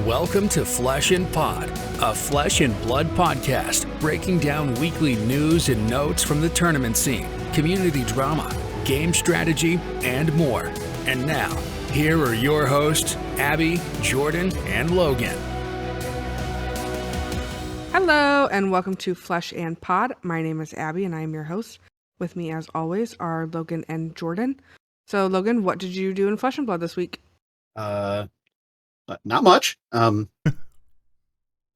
Welcome to Flesh and Pod, a flesh and blood podcast breaking down weekly news and notes from the tournament scene, community drama, game strategy, and more. And now, here are your hosts, Abby, Jordan, and Logan. Hello, and welcome to Flesh and Pod. My name is Abby, and I am your host. With me, as always, are Logan and Jordan. So, Logan, what did you do in Flesh and Blood this week? Not much.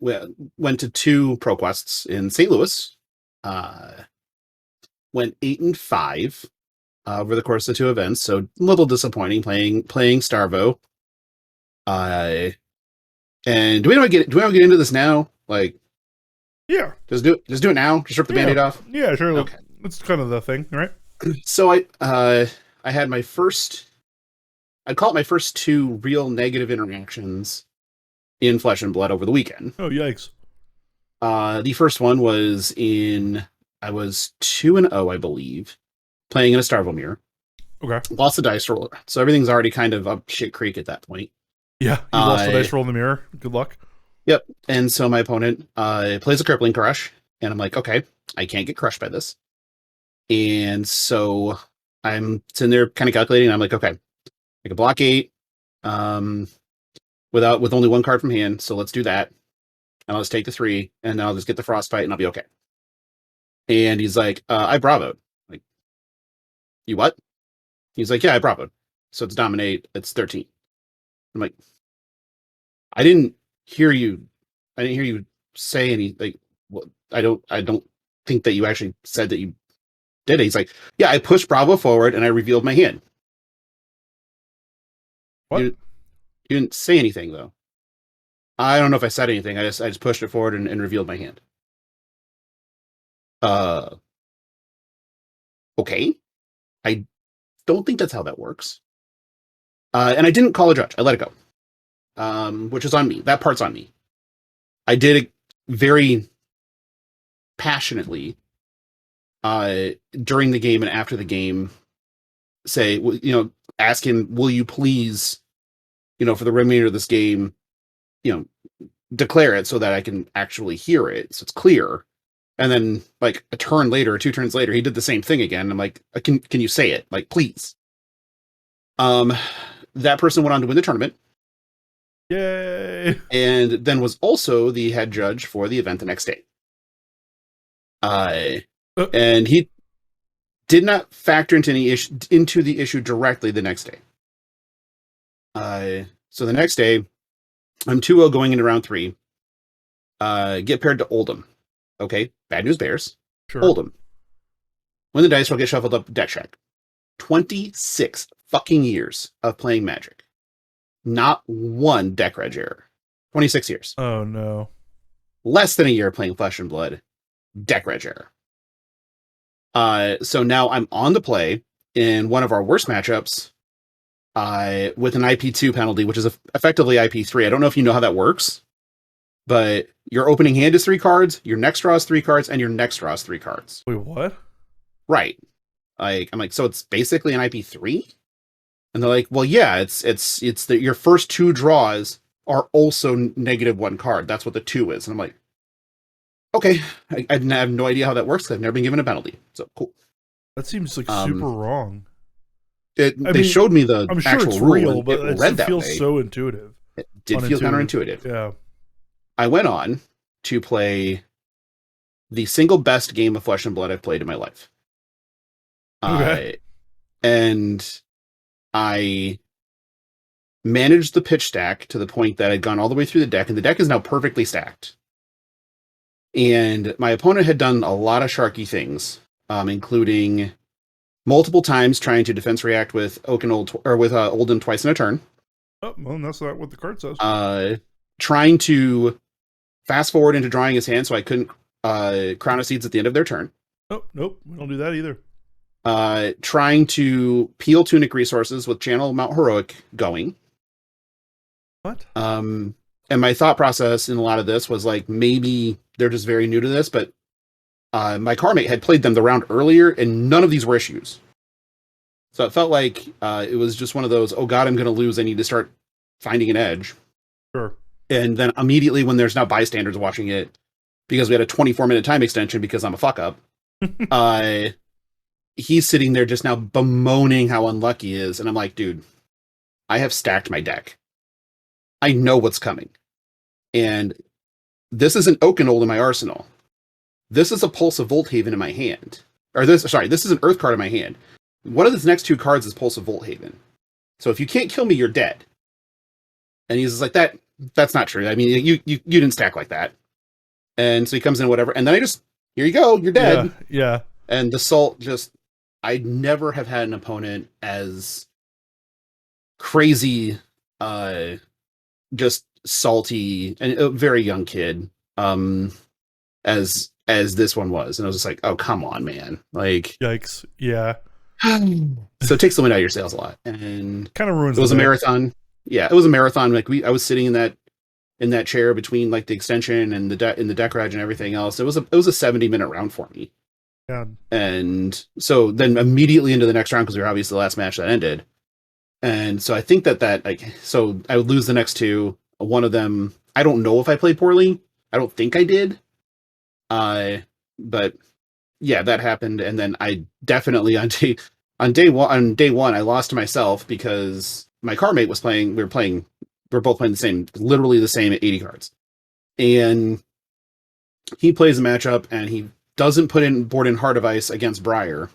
We went to 2 pro quests in St. Louis. Went 8-5 over the course of 2 events, so a little disappointing playing Starvo. And do we want to get into this now? Like, yeah, just do it now. Just rip the Band-Aid off. Yeah, sure. Okay. That's kind of the thing, right? So I had my first. I'd call it my first 2 real negative interactions in Flesh and Blood over the weekend. Oh, yikes. The first one was I was 2-0, I believe, playing in a Starvomir. Okay. Lost the dice roll, so everything's already kind of up shit creek at that point. Yeah, you lost the dice roll in the mirror. Good luck. Yep. And so my opponent plays a crippling crush, and I'm like, okay, I can't get crushed by this. And so I'm sitting there kind of calculating, and I'm like, okay, I can block 8 with only 1 card from hand, so let's do that. And I'll just take the 3, and then I'll just get the frostbite, and I'll be okay. And he's like, I bravoed. Like, you what? He's like, yeah, I bravoed. So it's dominate, it's 13. I'm like, I didn't hear you say any, like, well, I don't think that you actually said that you did it. He's like, yeah, I pushed Bravo forward and I revealed my hand. What? You didn't say anything, though. I don't know if I said anything. I just pushed it forward and revealed my hand. Okay. I don't think that's how that works. And I didn't call a judge. I let it go. Which is on me. That part's on me. I did it very passionately during the game and after the game. Say, ask him, will you please, for the remainder of this game, declare it so that I can actually hear it, so it's clear. And then, like, a turn later, 2 turns later, he did the same thing again. I'm like, can you say it? Like, please. That person went on to win the tournament. Yay! And then was also the head judge for the event the next day. And he did not factor into the issue directly the next day. So the next day, I'm 2-0 going into round 3. Get paired to Oldham. Okay, bad news bears. Sure. Oldham. When the dice will get shuffled up, deck check. 26 fucking years of playing Magic. Not 1 deck reg error. 26 years. Oh, no. Less than a year playing Flesh and Blood. Deck reg error. So now I'm on the play in one of our worst matchups with an IP2 penalty, which is effectively IP3. I don't know if you know how that works, but your opening hand is 3 cards, your next draw is 3 cards, and your next draw is 3 cards. Wait, what? Right. I'm like, so it's basically an IP3? And they're like, well, yeah, it's your first 2 draws are also -1 card. That's what the 2 is. And I'm like, okay, I have no idea how that works because I've never been given a penalty. So cool. That seems like super wrong. They showed me the I'm sure actual it's rule. real, but It feels so intuitive. It did feel counterintuitive. Yeah. I went on to play the single best game of Flesh and Blood I've played in my life. Okay. And I managed the pitch stack to the point that I'd gone all the way through the deck, and the deck is now perfectly stacked. And my opponent had done a lot of sharky things, including multiple times trying to defense react with Olden twice in a turn. Oh, well, that's not what the card says. Trying to fast forward into drawing his hand so I couldn't Crown of Seeds at the end of their turn. Oh, nope, we don't do that either. Trying to peel Tunic resources with Channel Mount Heroic going. What? And my thought process in a lot of this was like, maybe they're just very new to this, but my carmate had played them the round earlier, and none of these were issues. So it felt like it was just one of those, oh god, I'm going to lose, I need to start finding an edge. Sure. And then immediately when there's now bystanders watching it, because we had a 24-minute time extension because I'm a fuck up, he's sitting there just now bemoaning how unlucky he is. And I'm like, dude, I have stacked my deck. I know what's coming. And this is an Oakenold in my arsenal. This is a Pulse of Volthaven in my hand. This is an Earth card in my hand. One of the next two cards is Pulse of Volthaven. So if you can't kill me, you're dead. And he's just like, that's not true. I mean, you didn't stack like that. And so he comes in, whatever. And then here you go, you're dead. Yeah. And the Salt I'd never have had an opponent as crazy, just salty, and a very young kid, as this one was. And I was just like, oh, come on, man. Like, Yikes. Yeah. So it takes the wind out of your sails a lot. And kind of ruins it was a marathon. Yeah, it was a marathon. Like I was sitting in that chair between like the extension and in the deck reg and everything else. It was a 70-minute round for me. Yeah. And so then immediately into the next round, because we were obviously the last match that ended. And so I think that so I would lose the next two. One of them, I don't know if I played poorly. I don't think I did. But yeah, that happened. And then I definitely on day one, I lost to myself because my car mate was playing. We were both playing literally the same 80 cards. And he plays a matchup and he doesn't put in board in Heart of Ice against Briar,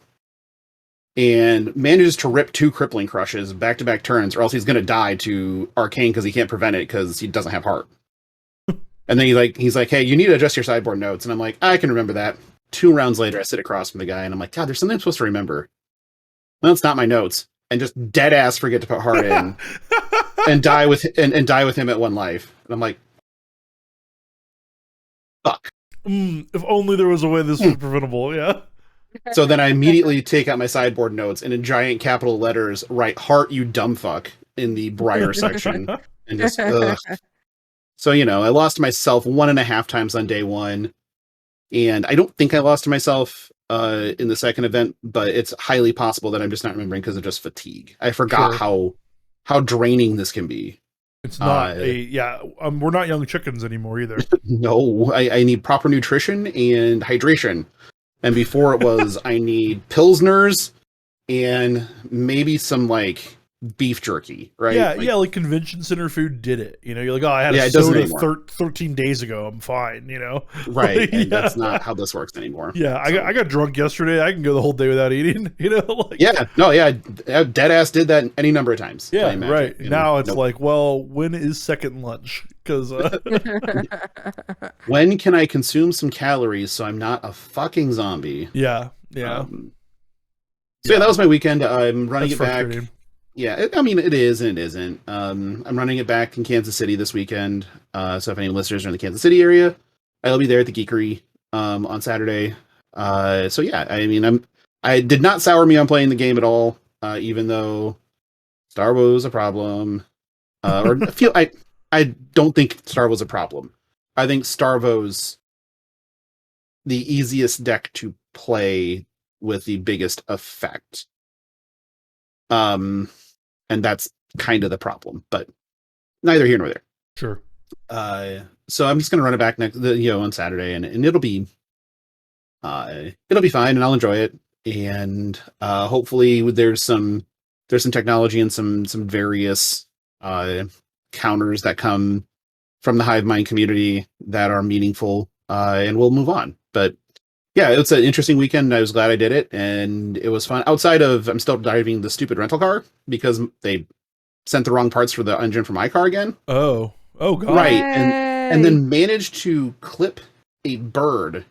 and manages to rip 2 Crippling Crushes back-to-back turns, or else he's going to die to Arcane because he can't prevent it because he doesn't have Heart. And then he's like, hey, you need to adjust your sideboard notes. And I'm like, I can remember that. 2 rounds later, I sit across from the guy, and I'm like, God, there's something I'm supposed to remember. No, it's not my notes. And just dead ass forget to put Heart in, and die with him at 1 life. And I'm like, fuck. If only there was a way this was preventable. Yeah. So then I immediately take out my sideboard notes and in giant capital letters write "Heart, you dumb fuck" in the Briar section, and just ugh. So I lost to myself 1.5 times on day one, and I don't think I lost to myself in the second event, but it's highly possible that I'm just not remembering because of just fatigue. I forgot how draining this can be. It's not we're not young chickens anymore either. No, I need proper nutrition and hydration. And before it was, I need Pilsners and maybe some like beef jerky, right? Yeah, like convention center food did it. You're like, oh, I had a soda 13 days ago. I'm fine, Right, like, and that's not how this works anymore. Yeah, so. I got drunk yesterday. I can go the whole day without eating, like, dead ass did that any number of times. Yeah, right. Now it's like, well, when is second lunch? Because when can I consume some calories so I'm not a fucking zombie? Yeah. So that was my weekend. I'm running it back. Yeah, it is and it isn't. I'm running it back in Kansas City this weekend. So if any listeners are in the Kansas City area, I'll be there at the Geekery on Saturday. So yeah, I did not sour me on playing the game at all, even though Starvo was a problem. I don't think Starvo's a problem. I think Starvo's the easiest deck to play with the biggest effect. And that's kind of the problem, but neither here nor there. Sure. So I'm just gonna run it back on Saturday, and it'll be fine, and I'll enjoy it. And hopefully there's some technology and some various counters that come from the Hive Mind community that are meaningful, and we'll move on. But yeah, it's an interesting weekend. I was glad I did it, and it was fun. Outside of, I'm still driving the stupid rental car because they sent the wrong parts for the engine for my car again. Oh God! Right, and then managed to clip a bird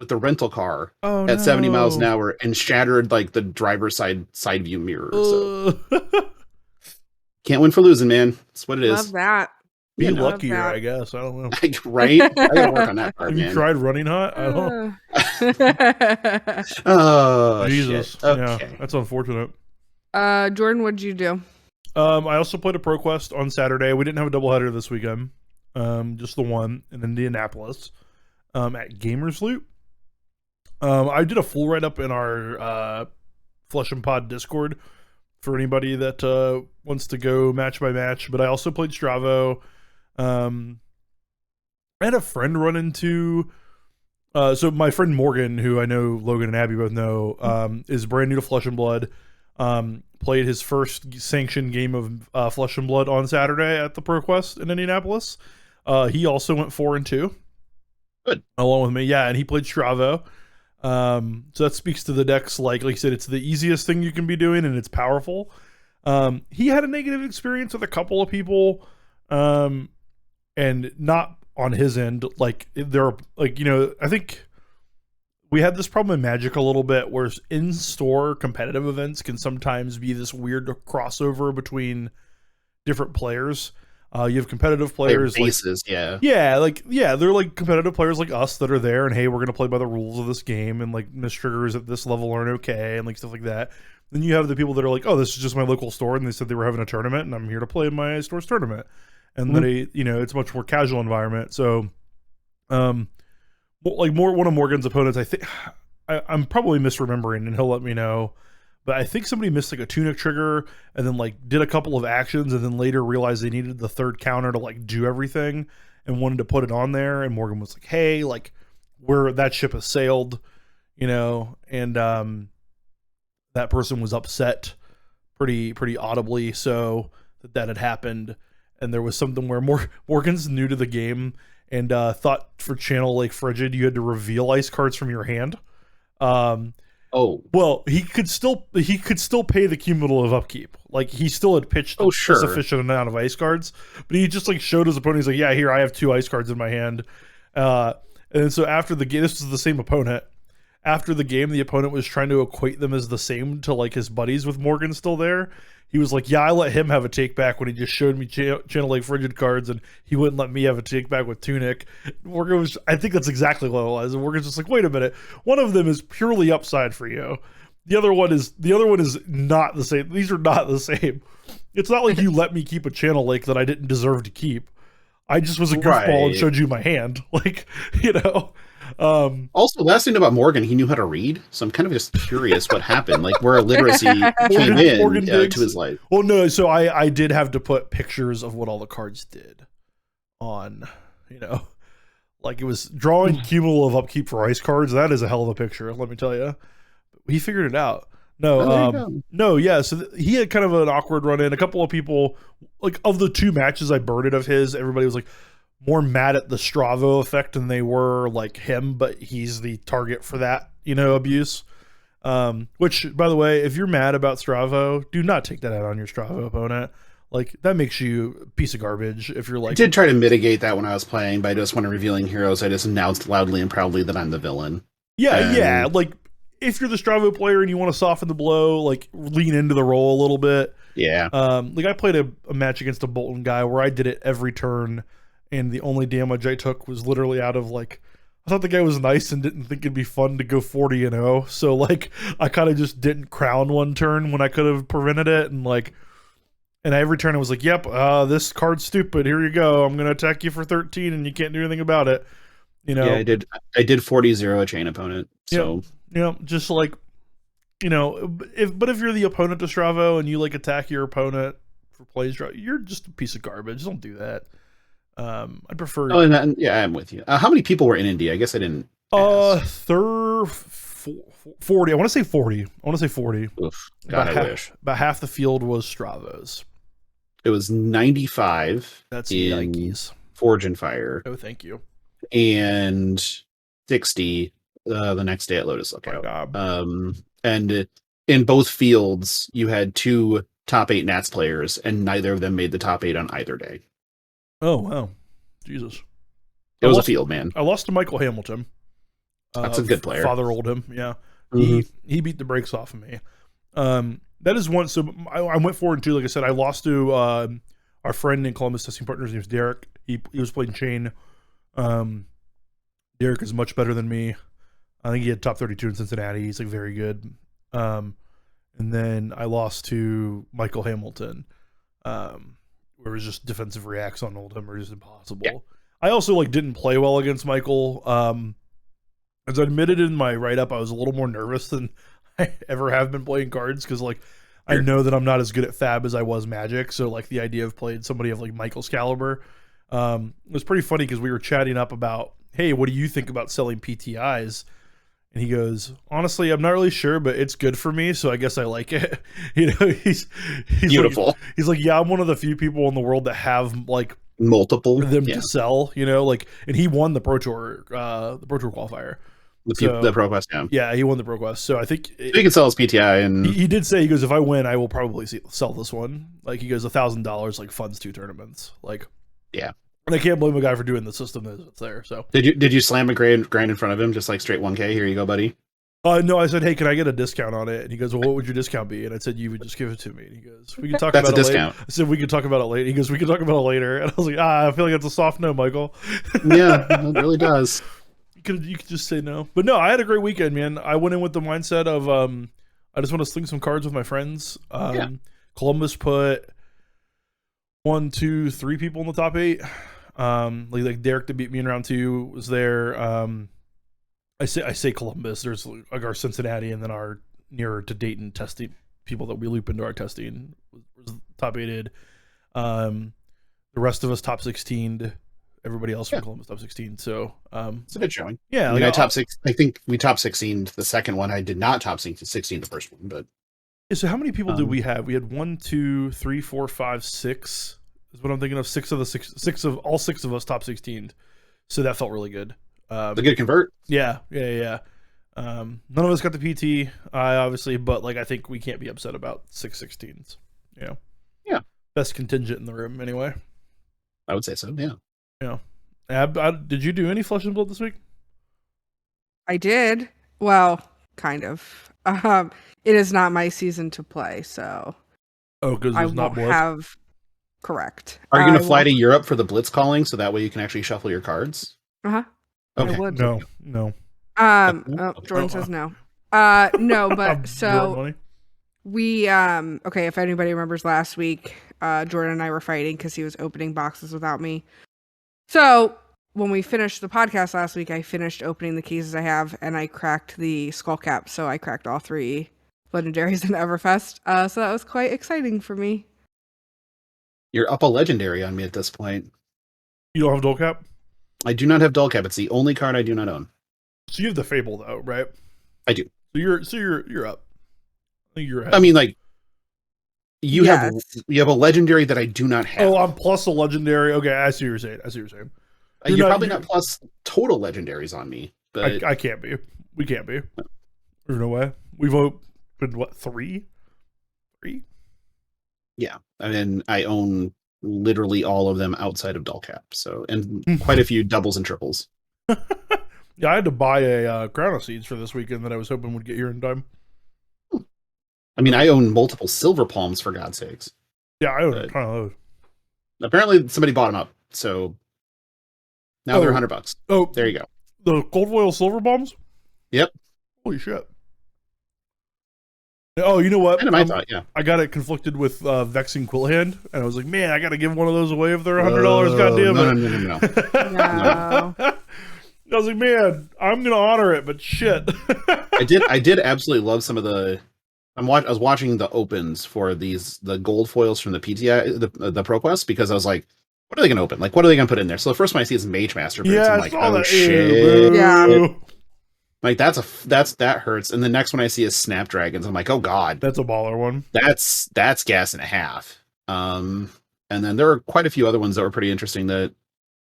with the rental car at 70 miles an hour and shattered like the driver's side view mirror. So can't win for losing, man. That's what it is. Love that. Be luckier, I guess. I don't know. Right? I gotta work on that part, Have you tried running hot? I don't. Oh, Jesus. Shit. Okay. Yeah, that's unfortunate. Jordan, what'd you do? I also played a ProQuest on Saturday. We didn't have a doubleheader this weekend. Just the one in Indianapolis at Gamers Loot. I did a full write-up in our Flesh and Pod Discord for anybody that wants to go match by match. But I also played Stravo. I had a friend run into. So my friend Morgan, who I know Logan and Abby both know, is brand new to Flesh and Blood. Played his first sanctioned game of Flesh and Blood on Saturday at the ProQuest in Indianapolis. He also went 4-2. Good. Along with me, yeah, and he played Stravo. So that speaks to the decks. Like you said, it's the easiest thing you can be doing, and it's powerful. He had a negative experience with a couple of people, and not on his end. Like there are, like, I think we had this problem in Magic a little bit, where in-store competitive events can sometimes be this weird crossover between different players. You have competitive players, bases, they're like competitive players like us that are there, and hey, we're gonna play by the rules of this game, and like miss triggers at this level aren't okay, and like stuff like that. Then you have the people that are like, oh, this is just my local store, and they said they were having a tournament, and I'm here to play in my store's tournament, and then it's a much more casual environment. So, like one of Morgan's opponents, I think I'm probably misremembering, and he'll let me know. But I think somebody missed like a tunic trigger and then like did a couple of actions and then later realized they needed the third counter to like do everything and wanted to put it on there. And Morgan was like, hey, like that ship has sailed, and that person was upset pretty audibly. So that had happened. And there was something where Morgan's new to the game and thought for Channel Lake Frigid, you had to reveal ice cards from your hand. Oh, well, he could still pay the cumulative upkeep. Like he still had pitched a sufficient amount of ice cards, but he just like showed his opponent. He's like, yeah, here I have 2 ice cards in my hand. And so after the game, this was the same opponent. After the game, the opponent was trying to equate them as the same to like his buddies with Morgan still there. He was like, yeah, I let him have a take back when he just showed me Channel Lake Frigid cards, and he wouldn't let me have a take back with Tunic. Morgan was, I think that's exactly what it was. And Morgan's just like, wait a minute, one of them is purely upside for you. The other one is not the same. These are not the same. It's not like you let me keep a Channel Lake that I didn't deserve to keep. I just was a goofball and showed you my hand. Like, Also, last thing about Morgan, he knew how to read, so I'm kind of just curious what happened, like where literacy came in to his life. Well, no, so I did have to put pictures of what all the cards did on, like it was drawing cumulative upkeep for ice cards. That is a hell of a picture, let me tell you. He figured it out. No, yeah. So he had kind of an awkward run in. A couple of people, like of the 2 matches I birded of his, everybody was like more mad at the Stravo effect than they were like him, but he's the target for that, abuse. Which, by the way, if you're mad about Stravo, do not take that out on your Stravo opponent. Like that makes you a piece of garbage. If you're like, I did try to mitigate that when I was playing, but I just when revealing heroes, I just announced loudly and proudly that I'm the villain. Yeah. Like if you're the Stravo player and you want to soften the blow, like lean into the role a little bit. Yeah. Like I played a match against a Bolton guy where I did it every turn. And the only damage I took was literally out of like, I thought the guy was nice and didn't think it'd be fun to go 40-0. So like, I kind of just didn't crown one turn when I could have prevented it. And every turn I was like, yep, this card's stupid. Here you go. I'm going to attack you for 13 and you can't do anything about it. Yeah, I did 40-0 a chain opponent. So, just like, if you're the opponent to Stravo and you like attack your opponent for plays, you're just a piece of garbage. Don't do that. I prefer. Oh, and yeah, I'm with you. How many people were in India? I guess I didn't. 40. I want to say 40. Oof. God, I wish. About half the field was Stravos. It was 95. That's in Yankees. Forge and Fire. Oh, thank you. And 60 the next day at Lotus Lookout. And in both fields, you had 2 top 8 Nats players, and neither of them made the top 8 on either day. Oh, wow. Jesus. It was a field, man. I lost to Michael Hamilton. That's a good player. Father Oldham, yeah. Mm-hmm. He beat the brakes off of me. That is one. So I went 4-2. Like I said, I lost to our friend in Columbus Testing Partners. His name's Derek. He was playing Chain. Derek is much better than me. I think he had top 32 in Cincinnati. He's like very good. And then I lost to Michael Hamilton. Where it was just defensive reacts on Oldham are just impossible. Yeah. I also didn't play well against Michael. As I admitted in my write-up, I was a little more nervous than I ever have been playing cards because I know that I'm not as good at Fab as I was Magic. So the idea of playing somebody of Michael's caliber, It was pretty funny because we were chatting up about, hey, what do you think about selling PTIs? And he goes, honestly, I'm not really sure, but it's good for me, so I guess I like it. He's Beautiful. Like, he's like, yeah, I'm one of the few people in the world that have like Multiple them to sell, like, and he won the Pro Tour qualifier. The Pro Quest. Yeah, he won the Pro Quest. So I think he can sell his PTI, and he did say, he goes, if I win, I will probably sell this one. Like, he goes, $1,000 like funds 2 tournaments. Like, yeah. And I can't blame a guy for doing the system that's there. So did you slam a grind in front of him, just like straight 1K? Here you go, buddy. No, I said, hey, can I get a discount on it? And he goes, well, what would your discount be? And I said, you would just give it to me. And he goes, we can talk That's about a it discount. later. I said, we can talk about it later. He goes, we can talk about it later. And I was like, I feel like it's a soft no, Michael. Yeah, it really does. You could just say no. But no, I had a great weekend, man. I went in with the mindset of I just want to sling some cards with my friends. Columbus put 1, 2, 3 people in the top 8. Like Derek to beat me in round 2 was there. I say Columbus. There's like our Cincinnati and then our nearer to Dayton testing people that we loop into our testing was top 8'd. The rest of us top 16'd. Everybody else from Columbus top 16. So it's a good showing. Yeah, I top 6. I think we top 16 the second one. I did not top 16 the first one, but so how many people did we have? We had 1, 2, 3, 4, 5, 6. Is what I'm thinking of. 6 of all 6 of us top 16. So that felt really good. The good convert. Yeah. None of us got the PT, obviously, but like I think we can't be upset about 6 16s. Yeah. Best contingent in the room, anyway. I would say so. Yeah. Yeah. Ab, did you do any Flesh and Blood this week? I did. Well, kind of. It is not my season to play, so. Oh, because there's not blood. Have. Correct. Are you going to fly to Europe for the Blitz calling so that way you can actually shuffle your cards? Okay. I would. No. Jordan says no. No, but so we okay, if anybody remembers last week, Jordan and I were fighting because he was opening boxes without me. So when we finished the podcast last week, I finished opening the cases I have and I cracked the skull cap, so I cracked all 3 legendaries in Everfest. So that was quite exciting for me. You're up a legendary on me at this point. You don't have dual cap? I do not have dull cap. It's the only card I do not own. So you have the Fable though, right? I do. So you're up. I think you're ahead. I mean, like you have a legendary that I do not have. Oh, I'm plus a legendary. Okay, I see what you're saying. You're probably not plus total legendaries on me, but I can't be. We can't be. There's no way. We've opened what 3? Yeah, I mean, I own literally all of them outside of dull cap. So, and quite a few doubles and triples. Yeah, I had to buy a Crown of Seeds for this weekend that I was hoping would get here in time. I mean, I own multiple silver palms for God's sakes. Yeah, I own a ton of those. Apparently, somebody bought them up, so now they're $100. Oh, there you go. The gold foil silver bombs. Yep. Holy shit. Oh, you know what? Kind of my thought, yeah. I got it conflicted with Vexing Quill Hand, and I was like, man, I got to give one of those away if they're $100. God damn it. No. I was like, man, I'm gonna honor it, but shit. I did absolutely love some of the. I was watching the opens for the gold foils from the PTI, the ProQuest, because I was like, what are they gonna open? Like, what are they gonna put in there? So the first one I see is Mage Master boots. Yeah, I'm like, oh shit. Yeah. Like that hurts. And the next one I see is Snapdragons. I'm like, oh god, that's a baller one. That's gas and a half. And then there were quite a few other ones that were pretty interesting that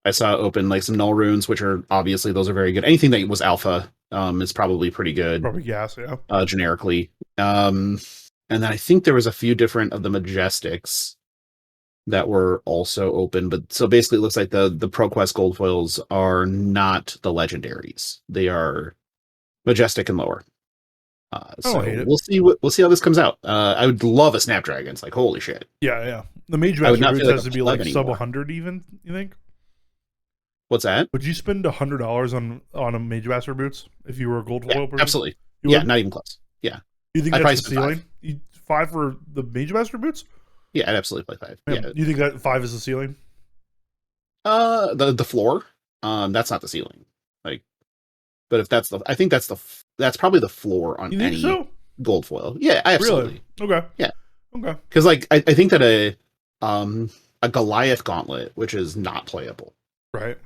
I saw open, like some Null Runes, which are obviously those are very good. Anything that was alpha is probably pretty good. Probably gas, yeah. Generically. And then I think there was a few different of the Majestics that were also open, but so basically it looks like the ProQuest gold foils are not the legendaries. They are Majestic and lower. So we'll see how this comes out. I would love a Snapdragon. It's like, holy shit. Yeah. The Mage Master boots has to be like sub 100 even, you think? What's that? Would you spend $100 on a Mage Master boots if you were a gold foil person? Absolutely. Yeah, not even close. Yeah. You think that's the ceiling? 5 for the Mage Master boots? Yeah, I'd absolutely play 5. Yeah. You think that 5 is the ceiling? The floor. That's not the ceiling. Like, but if that's I think that's probably the floor on any gold foil. Yeah, absolutely. Really? Okay. Yeah. Okay. Because like I think that a Goliath gauntlet, which is not playable. Right.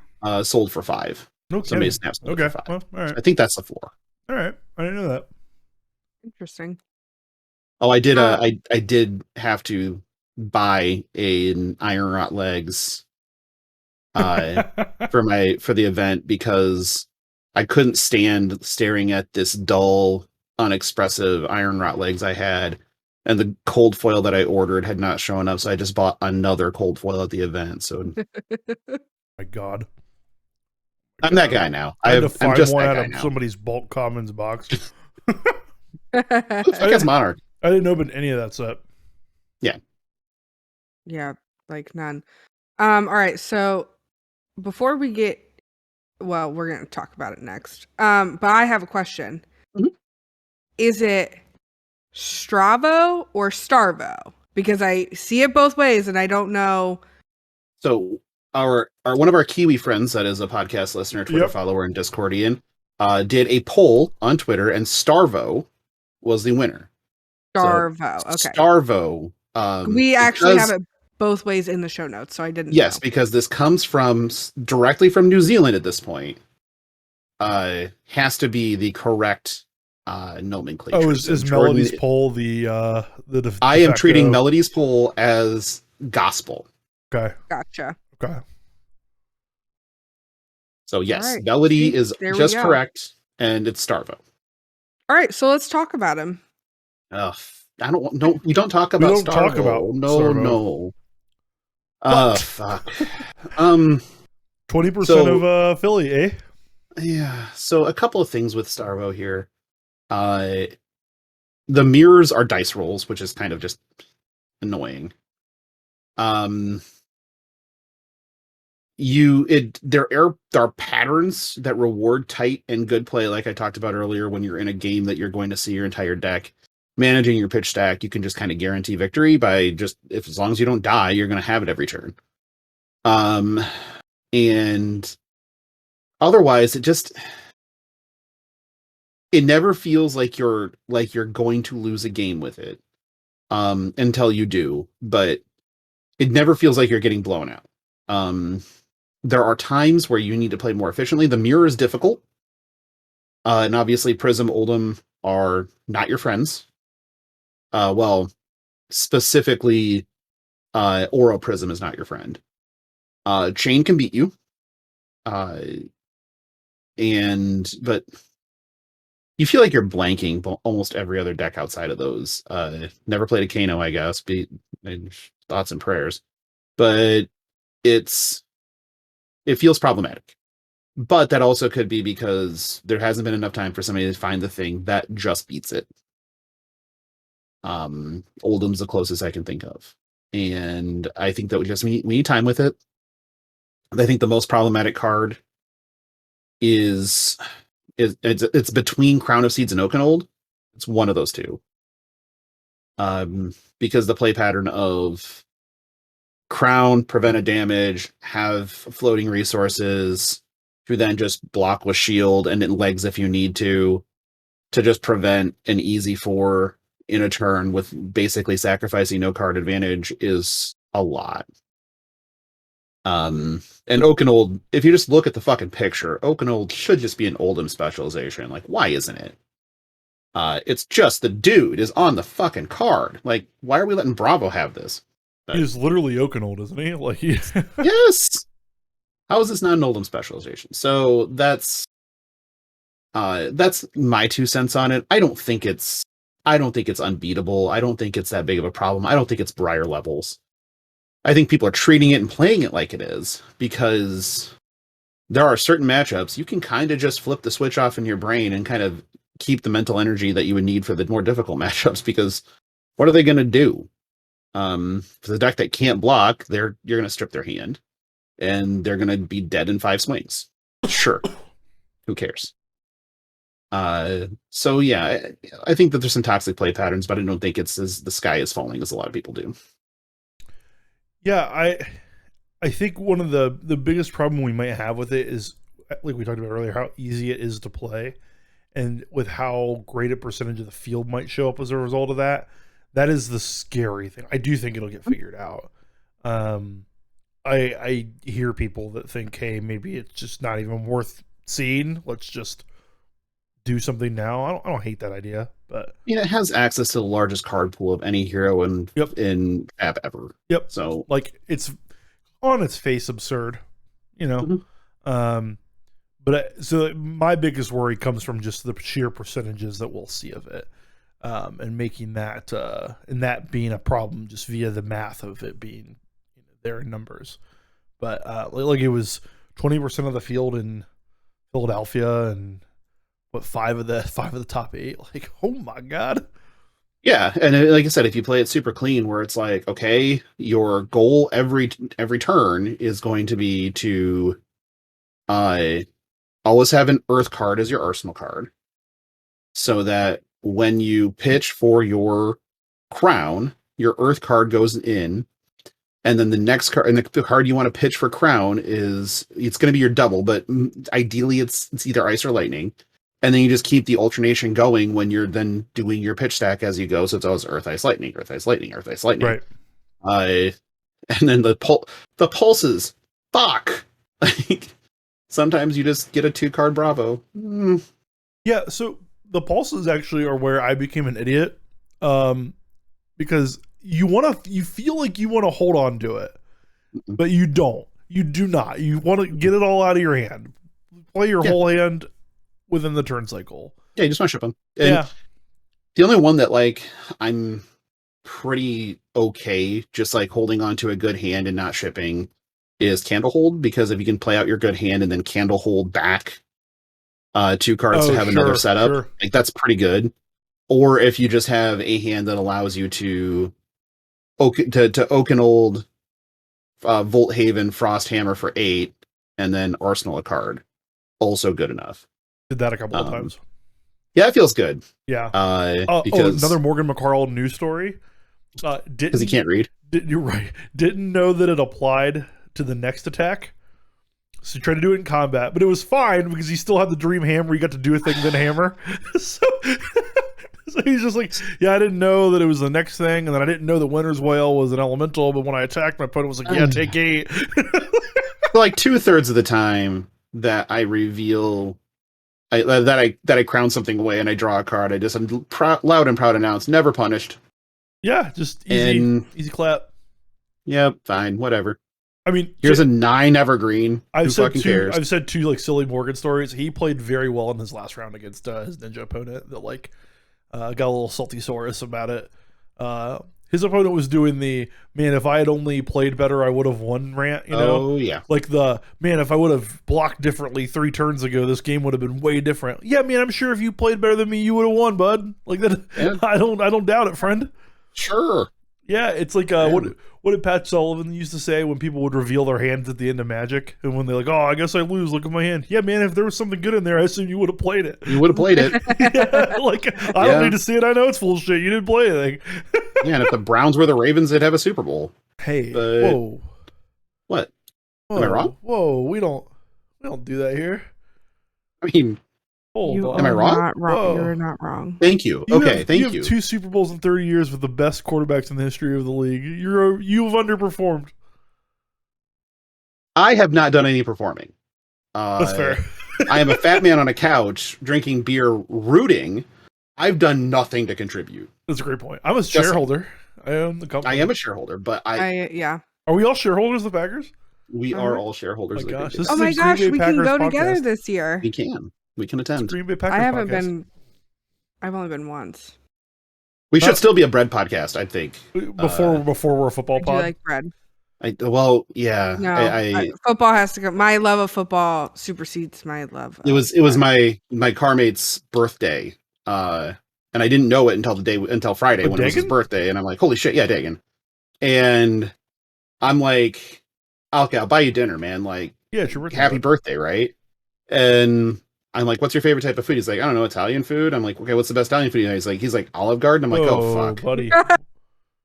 Sold for $5. Okay. Somebody snaps it Okay. for $5. Well, all right. So I think that's the floor. All right. I didn't know that. Interesting. Oh, I did. I did have to buy an Iron Rot Legs for the event because I couldn't stand staring at this dull, unexpressive Iron Rot Legs I had, and the cold foil that I ordered had not shown up, so I just bought another cold foil at the event. So, my God, I'm that guy now. I had to find I'm just one that out guy of now. somebody's bulk commons box. I guess Monarch. I didn't open any of that set. Yeah, like none. All right, so before we get, well, we're gonna talk about it next. But I have a question. Mhm. Is it Stravo or Starvo? Because I see it both ways and I don't know. So our one of our Kiwi friends that is a podcast listener, Twitter follower, and Discordian did a poll on Twitter, and Starvo was the winner. Starvo. So, Okay. Starvo. We actually have it both ways in the show notes, so I didn't know. Because this comes from directly from New Zealand at this point. Has to be the correct nomenclature. Oh, is Melody's poll the I am treating Melody's poll as gospel. Okay. Gotcha. Okay. So yes, right. Melody is just correct, and it's Starvo. All right, so let's talk about him. I don't know. We don't talk about Starvo. Talk about no. Fuck. 20% of Philly, eh? Yeah. So a couple of things with Starvo here. The mirrors are dice rolls, which is kind of just annoying. There are patterns that reward tight and good play, like I talked about earlier. When you're in a game that you're going to see your entire deck, managing your pitch stack, you can just kind of guarantee victory by as long as you don't die, you're going to have it every turn. And otherwise, it never feels like you're going to lose a game with it, until you do. But it never feels like you're getting blown out. There are times where you need to play more efficiently. The mirror is difficult. And obviously Prism, Oldham are not your friends. Well, specifically, Oro Prism is not your friend. Chain can beat you. But you feel like you're blanking almost every other deck outside of those. Never played a Kano, I guess. Thoughts and prayers. But it feels problematic. But that also could be because there hasn't been enough time for somebody to find the thing that just beats it. Oldham's the closest I can think of. And I think that we need time with it. I think the most problematic card is it's between Crown of Seeds and Oakenold. It's one of those two. Because the play pattern of Crown, prevent a damage, have floating resources, to then just block with shield and then legs if you need to just prevent an easy 4 in a turn with basically sacrificing no card advantage is a lot. And Oakenold, if you just look at the fucking picture, Oakenold should just be an Oldham specialization. Like, why isn't it? It's just the dude is on the fucking card. Like, why are we letting Bravo have this? He's literally Oakenold, isn't he? Like, yes. How is this not an Oldham specialization? So that's my 2 cents on it. I don't think it's unbeatable. I don't think it's that big of a problem. I don't think it's Briar levels. I think people are treating it and playing it like it is, because there are certain matchups you can kind of just flip the switch off in your brain and kind of keep the mental energy that you would need for the more difficult matchups, because what are they going to do? For the deck that can't block, you're going to strip their hand and they're going to be dead in 5 swings. Sure. Who cares? So yeah, I think that there's some toxic play patterns, but I don't think it's as the sky is falling as a lot of people do. Yeah, I think one of the biggest problem we might have with it is, like we talked about earlier, how easy it is to play, and with how great a percentage of the field might show up as a result of that. That is the scary thing. I do think it'll get figured out. I hear people that think, hey, maybe it's just not even worth seeing. Let's just do something now. I don't hate that idea, but It has access to the largest card pool of any hero Yep. in app ever. Yep. So like it's on its face absurd, you know. Mhm. But so my biggest worry comes from just the sheer percentages that we'll see of it, and making that and that being a problem just via the math of it being there in numbers. But like it was 20% of the field in Philadelphia, and what 5 of the top 8. Like, oh my god. yeah, and like I said, if you play it super clean, where it's like, okay, your goal every turn is going to be to always have an Earth card as your arsenal card, so that when you pitch for your crown, your Earth card goes in, and then the next card, and the card you want to pitch for crown it's going to be your double, but ideally it's either ice or lightning, and then you just keep the alternation going when you're then doing your pitch stack as you go. So it's always Earth, ice, lightning, Earth, ice, lightning, Earth, ice, lightning. Right. And then the pulses. Fuck. Like sometimes you just get a 2-card Bravo. Yeah, so the pulses actually are where I became an idiot, because you feel like you want to hold on to it, but you don't. You do not. You want to get it all out of your hand, play your whole hand within the turn cycle. Yeah, you just want to ship them. And the only one that like I'm pretty okay just like holding on to a good hand and not shipping is Candlehold, because if you can play out your good hand and then Candlehold back 2 cards to have another setup, like that's pretty good. Or if you just have a hand that allows you to Oakenold, Volt Haven, Frost Hammer for 8, and then Arsenal a card, also good enough. Did that a couple of times. Yeah, it feels good. Yeah. Because another Morgan McCarl news story. Because he can't read. You're right. Didn't know that it applied to the next attack. So he tried to do it in combat, but it was fine because he still had the Dream Hammer. He got to do a thing, then hammer. So he's just like, yeah, I didn't know that it was the next thing, and then I didn't know the Winter's Wail was an elemental, but when I attacked, my opponent was like, yeah, take 8. Like 2/3 of the time that I reveal that I crown something away and I draw a card, I just loud and proud announce, never punished. Yeah, just easy clap. Yeah, fine, whatever. I mean, here's a 9 evergreen. I've said 2 like silly Morgan stories. He played very well in his last round against his ninja opponent that like got a little salty saurus about it. His opponent was doing the, man, if I had only played better, I would have won rant, you know? Oh, yeah. Like the, man, if I would have blocked differently 3 turns ago, this game would have been way different. Yeah, man, I'm sure if you played better than me, you would have won, bud. Like that, yeah. I don't doubt it, friend. Sure. Yeah, it's like what did Pat Sullivan used to say when people would reveal their hands at the end of Magic, and when they're like, "Oh, I guess I lose. Look at my hand." Yeah, man, if there was something good in there, I assume you would have played it. You would have played it. Yeah, like I don't need to see it. I know it's full of shit. You didn't play anything. Yeah, and if the Browns were the Ravens, they'd have a Super Bowl. Hey, whoa, what? Whoa, am I wrong? Whoa, we don't do that here. I mean, am I wrong? Not wrong. You're not wrong. Thank you. Thank you. You have 2 Super Bowls in 30 years with the best quarterbacks in the history of the league. You've underperformed. I have not done any performing. That's fair. I am a fat man on a couch drinking beer, rooting. I've done nothing to contribute. That's a great point. I'm a shareholder. I own the company. I am a shareholder, but yeah. Are we all shareholders of the Packers? We are all shareholders. Oh my gosh, we can go together this year. We can. We can attend. Green Bay Packers. I haven't been. I've only been once. We should still be a bread podcast, I think. Before we're a football pod. I do like bread. Yeah. No, football has to go. My love of football supersedes my love. It was my car mate's birthday, and I didn't know it until Friday when it was his birthday, and I'm like, holy shit, yeah, Dagan. And I'm like, okay, I'll buy you dinner, man. Like, yeah, it's your birthday. Happy birthday, right? And I'm like, what's your favorite type of food? He's like, I don't know, Italian food. I'm like, okay, what's the best Italian food? He's like Olive Garden. I'm like, oh fuck, buddy.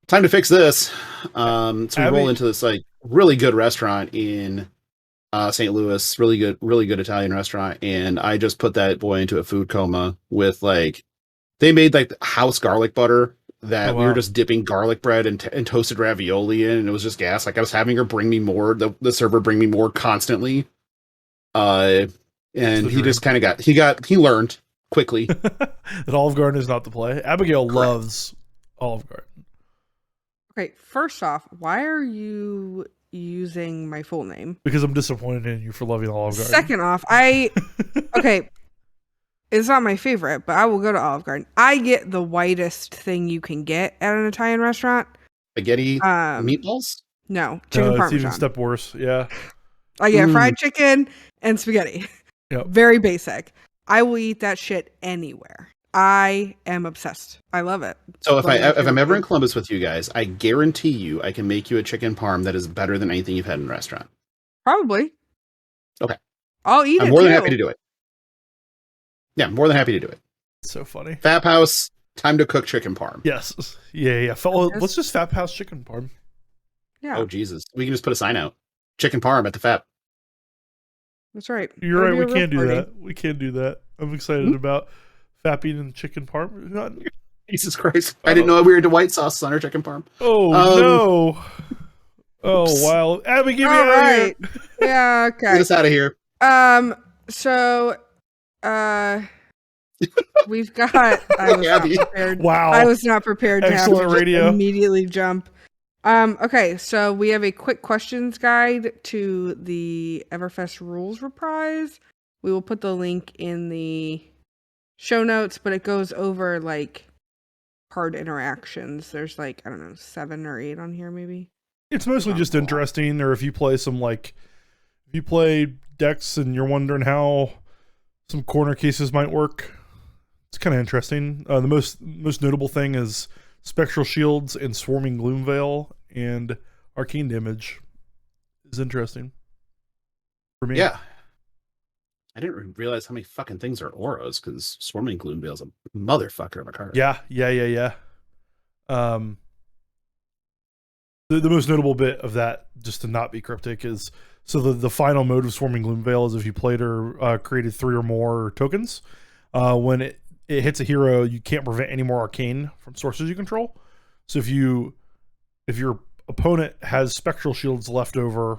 Time to fix this. So we roll into this like really good restaurant in St. Louis, really good Italian restaurant, and I just put that boy into a food coma with like, they made like house garlic butter that Oh, we were wow. just dipping garlic bread and toasted ravioli in, and it was just gas. Like I was having her bring me more, the server bring me more constantly. And the he just dream. kind of he learned quickly. That Olive Garden is not the play. Abigail loves Olive Garden. Okay, first off, why are you using my full name? Because I'm disappointed in you for loving Olive Garden. Second off, okay, it's not my favorite, but I will go to Olive Garden. I get the whitest thing you can get at an Italian restaurant. Spaghetti meatballs? No, chicken it's parmesan. even a step worse. Yeah. I get fried chicken and spaghetti. Yep. Very basic. I will eat that shit anywhere. I am obsessed. I love it. So if One of my I'm favorite ever in foods. Columbus with you guys, I guarantee you I can make you a chicken parm that is better than anything you've had in a restaurant. Probably. Okay. I'll eat I'm it more too. than happy to do it. Yeah, more than happy to do it. So funny. Fap House, time to cook chicken parm. Yes. Yeah. Let's just Fap House chicken parm. Yeah, Oh Jesus, we can just put a sign out. Chicken parm at the Fap. that's right. You're That'd right. be We a can't real do party. that. We can't do that. I'm excited about fapping and chicken parm. Jesus Christ, I didn't know we were into white sauce on our chicken parm. Oh no. Oh wow. Abby, get me All out of here. right. Yeah. Get Okay. us out of here. So, we've got. I was not Abby. prepared. Wow. I was not prepared to have Excellent to just radio. immediately jump. Okay, so we have a quick questions guide to the Everfest rules reprise. We will put the link in the show notes, but it goes over like card interactions. There's like, I don't know, 7 or 8 on here maybe. It's mostly just interesting, or if you play if you play decks and you're wondering how some corner cases might work, it's kind of interesting. The most notable thing is Spectral Shields and Swarming Gloomveil and Arcane Damage is interesting for me. Yeah. I didn't realize how many fucking things are auras, because Swarming Gloomveil is a motherfucker of a card. Yeah. The most notable bit of that, just to not be cryptic, is so the final mode of Swarming Gloomveil is if you played or created 3 or more tokens. When it hits a hero, you can't prevent any more arcane from sources you control. So if your opponent has spectral shields left over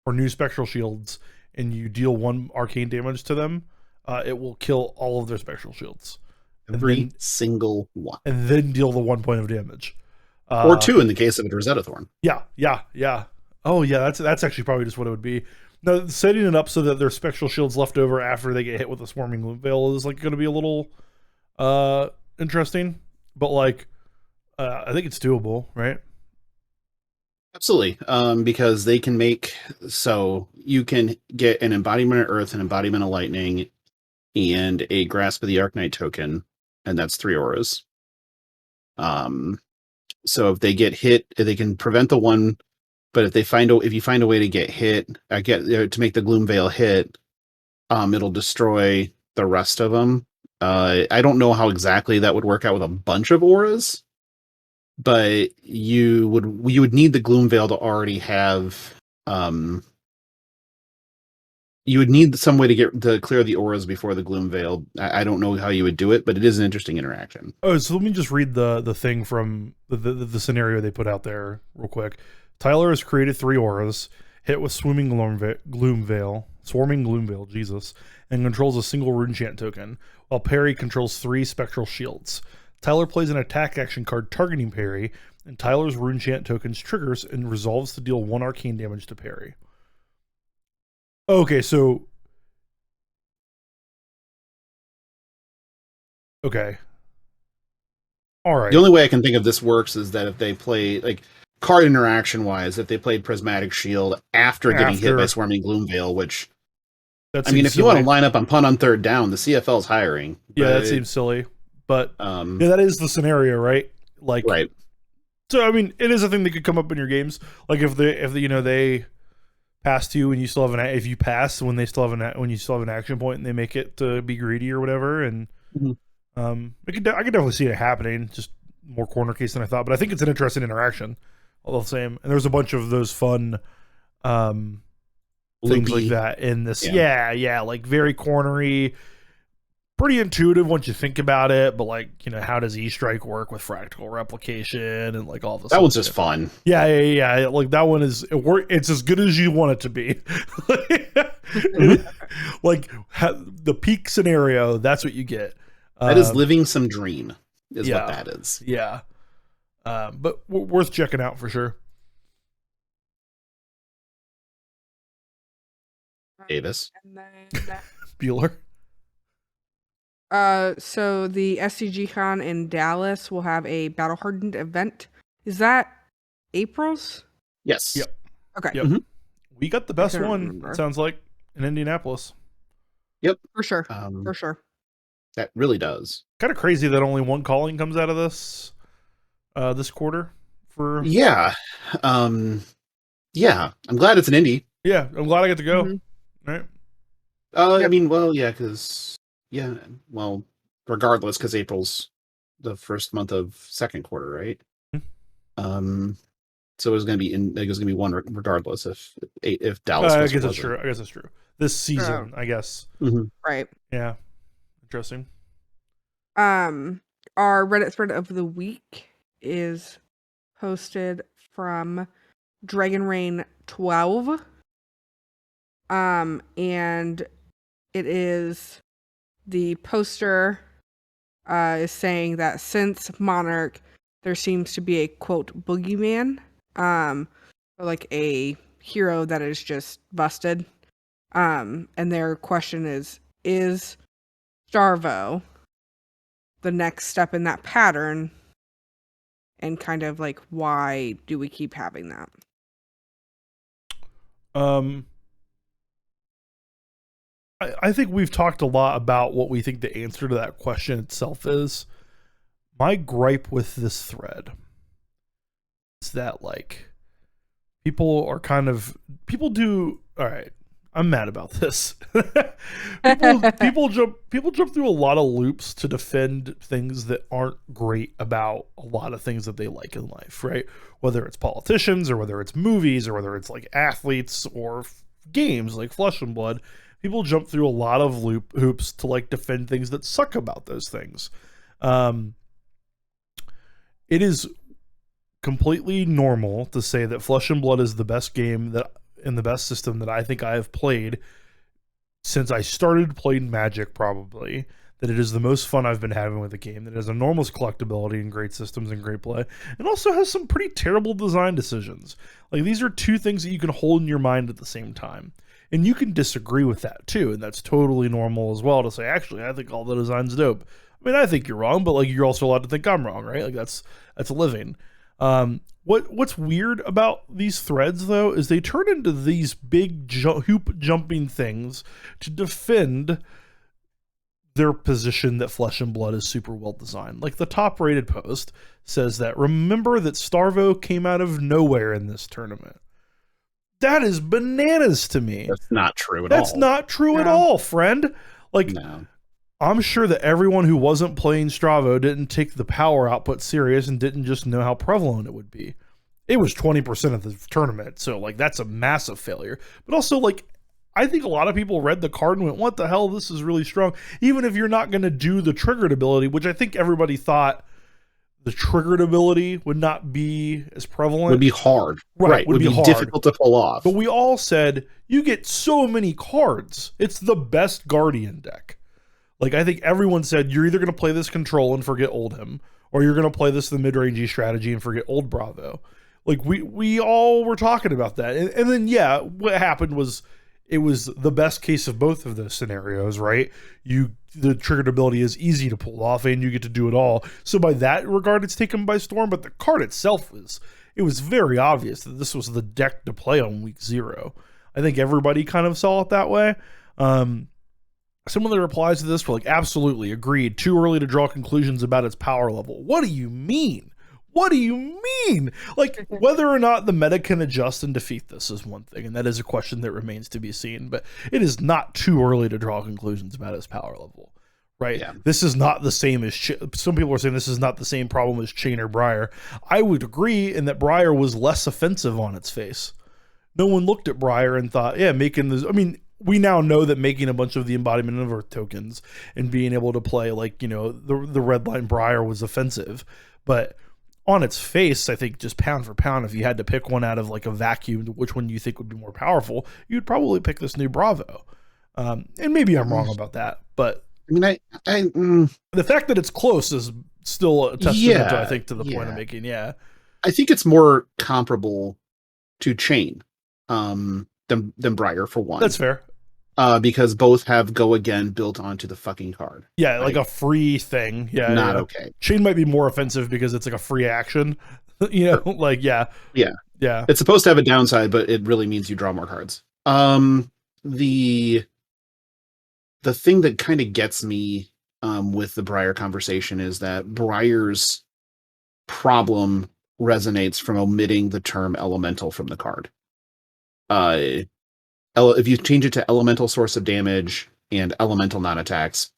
or new spectral shields and you deal 1 arcane damage to them, it will kill all of their spectral shields. Every single one. And then deal the 1 point of damage. Or 2 in the case of a Rosetta Thorn. Yeah. Oh yeah, that's actually probably just what it would be. No, setting it up so that their spectral shields left over after they get hit with a Swarming Gloomveil is like going to be a little interesting, but like I think it's doable, right? Absolutely. Because they can make, so you can get an Embodiment of Earth, an Embodiment of Lightning, and a Grasp of the Arknight token, and that's 3 auras. So if they get hit, they can prevent the one, but if you find a way to get hit, to make the Gloomveil hit, it'll destroy the rest of them. I don't know how exactly that would work out with a bunch of auras, but you would need the Gloomveil to already have. You would need some way to clear the auras before the Gloomveil. I don't know how you would do it, but it is an interesting interaction. Oh, so let me just read the thing from the scenario they put out there real quick. Tyler has created 3 auras, hit with Swarming Gloomveil, Jesus, and controls a single rune chant token, while Perry controls 3 spectral shields. Tyler plays an attack action card targeting Perry, and Tyler's rune chant tokens triggers and resolves to deal 1 arcane damage to Perry. Okay, so okay. All right. The only way I can think of this works is that if they play, like, card interaction wise, if they played Prismatic Shield after getting hit by Swarming Gloomveil, which, I mean, if you want to line up on punt on 3rd down, the CFL is hiring. Yeah, that seems silly. But yeah, that is the scenario, right? Like, right. So I mean, it is a thing that could come up in your games. Like if they pass to you and you still have if you pass when you still have an action point and they make it to be greedy or whatever, and I could definitely see it happening. Just more corner case than I thought, but I think it's an interesting interaction all the same. And there's a bunch of those fun things like that in this. Yeah, like very cornery. pretty intuitive once you think about it, but like, you know, how does E-Strike work with fractal replication and like all this? That one's just fun. Yeah. Like that one it's as good as you want it to be. Like the peak scenario, that's what you get. That is living some dream, is yeah, what that is. Yeah. But worth checking out for sure. Davis. And then Bueller. so the SCG Con in Dallas will have a battle hardened event. Is that April's? Yes. Yep. Okay. Yep. Mm-hmm. We got the best couldn't one, remember. it sounds like, in Indianapolis. Yep. For sure. Um, For sure. That really does. Kind of crazy that only one calling comes out of this quarter for Yeah. Yeah. I'm glad it's an indie. Yeah, I'm glad I get to go. Mhm. Right. I mean, well, yeah, regardless, because April's the first month of second quarter, right? Mm-hmm. So it was going to be one regardless if Dallas. I guess that's true. This season, I guess. Mm-hmm. Right. Yeah. Interesting. Our Reddit thread of the week is posted from Dragon Rain 12. And it is the poster is saying that since Monarch, there seems to be a quote boogeyman, or like a hero that is just busted. And their question is Starvo the next step in that pattern? And kind of like, why do we keep having that? I think we've talked a lot about what we think the answer to that question itself is. My gripe with this thread is that like people do all right. I'm mad about this. people jump through a lot of loops to defend things that aren't great about a lot of things that they like in life, right? Whether it's politicians or whether it's movies or whether it's like athletes or games like Flesh and Blood. People jump through a lot of hoops to like defend things that suck about those things. It is completely normal to say that Flesh and Blood is the best game that in the best system that I think I have played since I started playing Magic, probably. That it is the most fun I've been having with the game. That it has enormous collectability and great systems and great play. And also has some pretty terrible design decisions. Like, these are two things that you can hold in your mind at the same time. And you can disagree with that too, and that's totally normal as well to say, actually, I think all the design's dope. I mean, I think you're wrong, but like you're also allowed to think I'm wrong, right? Like that's a living. What's weird about these threads though is they turn into these big hoop jumping things to defend their position that Flesh and Blood is super well designed. Like the top rated post says that remember that Starvo came out of nowhere in this tournament. That is bananas to me. That's not true at all. That's not true at all, friend. Like, no. I'm sure that everyone who wasn't playing Stravo didn't take the power output serious and didn't just know how prevalent it would be. It was 20% of the tournament, so like that's a massive failure. But also, like, I think a lot of people read the card and went, "What the hell? This is really strong." Even if you're not going to do the triggered ability, which I think everybody thought the triggered ability would not be as prevalent. Would be hard. Right. Would be hard. Difficult to pull off. But we all said, you get so many cards. It's the best Guardian deck. Like, I think everyone said, you're either going to play this Control and forget Oldhim, or you're going to play this the mid-rangey strategy and forget Old Bravo. Like, we all were talking about that. And then, yeah, what happened was it was the best case of both of those scenarios, right? The triggered ability is easy to pull off and you get to do it all. So by that regard, it's taken by storm, but the card itself it was very obvious that this was the deck to play on week 0. I think everybody kind of saw it that way. Some of the replies to this were like, absolutely agreed. Too early to draw conclusions about its power level. What do you mean? What do you mean? Like, whether or not the meta can adjust and defeat this is one thing, and that is a question that remains to be seen, but it is not too early to draw conclusions about its power level, right? Yeah. This is not the same as... some people are saying this is not the same problem as Chain or Briar. I would agree in that Briar was less offensive on its face. No one looked at Briar and thought, yeah, making this... I mean, we now know that making a bunch of the embodiment of Earth tokens and being able to play like, you know, the red line Briar was offensive, but on its face, I think just pound for pound, if you had to pick one out of like a vacuum, which one you think would be more powerful, you'd probably pick this new Bravo. And maybe I'm wrong about that, but I mean, the fact that it's close is still a testament, I think, to the point I'm making. Yeah, I think it's more comparable to Chain than Briar for one. That's fair. Because both have Go Again built onto the fucking card. Yeah, like a free thing. Yeah, not okay. Chain might be more offensive because it's like a free action. You know, like yeah. It's supposed to have a downside, but it really means you draw more cards. The thing that kind of gets me with the Briar conversation is that Briar's problem resonates from omitting the term elemental from the card. If you change it to elemental source of damage and elemental non-attacks,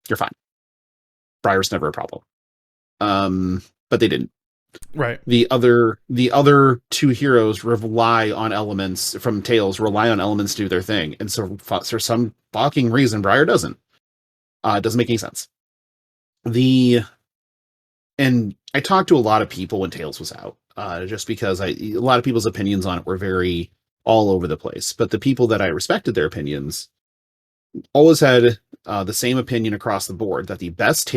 you're fine. Briar's never a problem. But they didn't. Right. The other two heroes rely on elements from Tails, rely on elements to do their thing. And so for some fucking reason, Briar doesn't. It doesn't make any sense. And I talked to a lot of people when Tails was out, just because a lot of people's opinions on it were very all over the place. But the people that I respected their opinions always had the same opinion across the board, that the best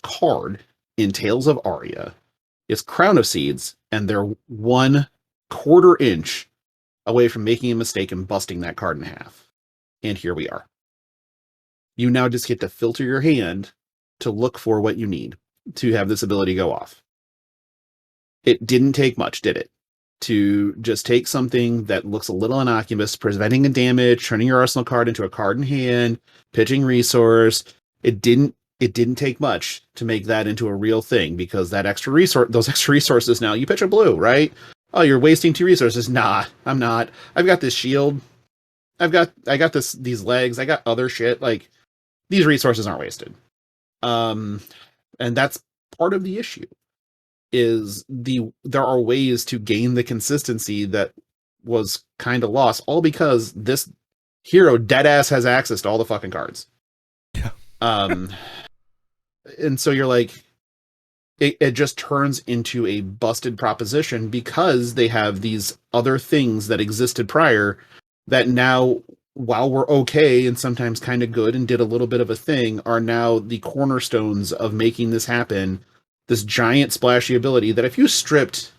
card in Tales of Aria is Crown of Seeds, and they're 1/4 inch away from making a mistake and busting that card in half. And here we are. You now just get to filter your hand to look for what you need to have this ability go off. It didn't take much, did it? To just take something that looks a little innocuous, preventing a damage, turning your arsenal card into a card in hand, pitching resource. It didn't take much to make that into a real thing, because that extra resource, those extra resources, now you pitch a blue, right? Oh, you're wasting 2 resources. Nah, I'm not. I've got this shield. I got these legs. I got other shit. Like, these resources aren't wasted. And that's part of the issue. There are ways to gain the consistency that was kind of lost, all because this hero deadass has access to all the fucking cards. Yeah. And so you're like, it just turns into a busted proposition because they have these other things that existed prior that now, while we're okay and sometimes kind of good and did a little bit of a thing, are now the cornerstones of making this happen. This giant splashy ability that if you stripped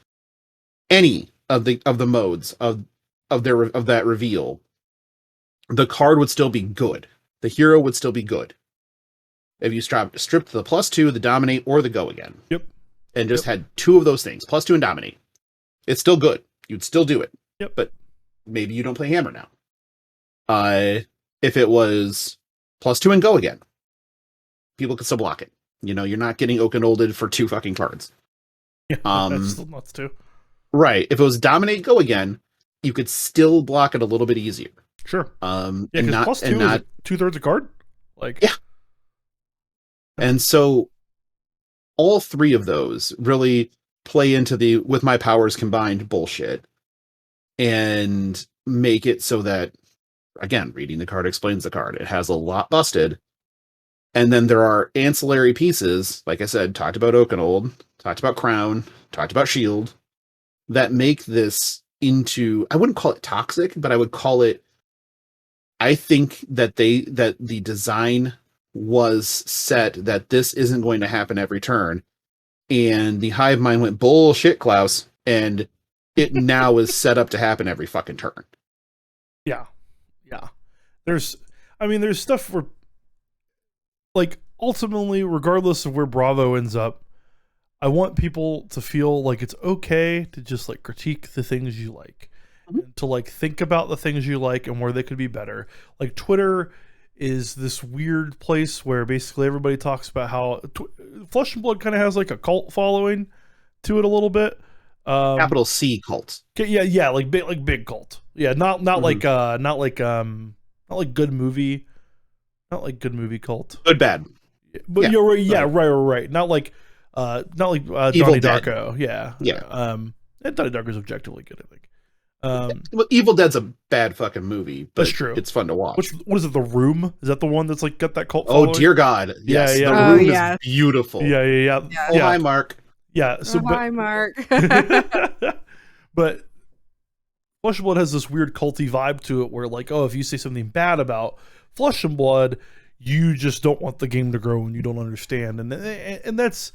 any of the modes of that reveal, the card would still be good. The hero would still be good. If you stripped the +2, the Dominate, or the Go Again. Yep. And just had 2 of those things, +2 and Dominate. It's still good. You'd still do it. Yep. But maybe you don't play Hammer now. If it was +2 and Go Again, people could still block it. You know, you're not getting Okanolded for 2 fucking cards. Yeah, that's still nuts too. Right. If it was Dominate, Go Again, you could still block it a little bit easier. Sure. Yeah, because +2 is 2/3 a card. Like, yeah. And so all 3 of those really play into the with my powers combined bullshit and make it so that, again, reading the card explains the card. It has a lot busted. And then there are ancillary pieces, like I said, talked about Okanold, talked about Crown, talked about Shield, that make this into, I wouldn't call it toxic, but I would call it, I think that the design was set that this isn't going to happen every turn. And the hive mind went, bullshit, Klaus, and it now is set up to happen every fucking turn. Yeah. Yeah. There's stuff where, like, ultimately, regardless of where Bravo ends up, I want people to feel like it's okay to just like critique the things you like, and to like think about the things you like and where they could be better. Like, Twitter is this weird place where basically everybody talks about how Flesh and Blood kind of has like a cult following to it a little bit. Capital C cult. Yeah, like big cult. Yeah, not like good movie. Not like good movie cult. Good bad. But yeah. You're right. Yeah, right. Not like Donnie Evil Darko. Dead. Yeah. Yeah. And Donnie Darko's objectively good, I think. Well, Evil Dead's a bad fucking movie, but That's true. It's fun to watch. What is it? The Room? Is that the one that's like got that cult? Oh dear God! Yes, yeah. The Room is beautiful. Yeah. Oh hi, Mark. Yeah. So, hi, Mark. But Flesh and Blood has this weird culty vibe to it, where like, oh, if you say something bad about Flesh and Blood, you just don't want the game to grow and you don't understand, and that's,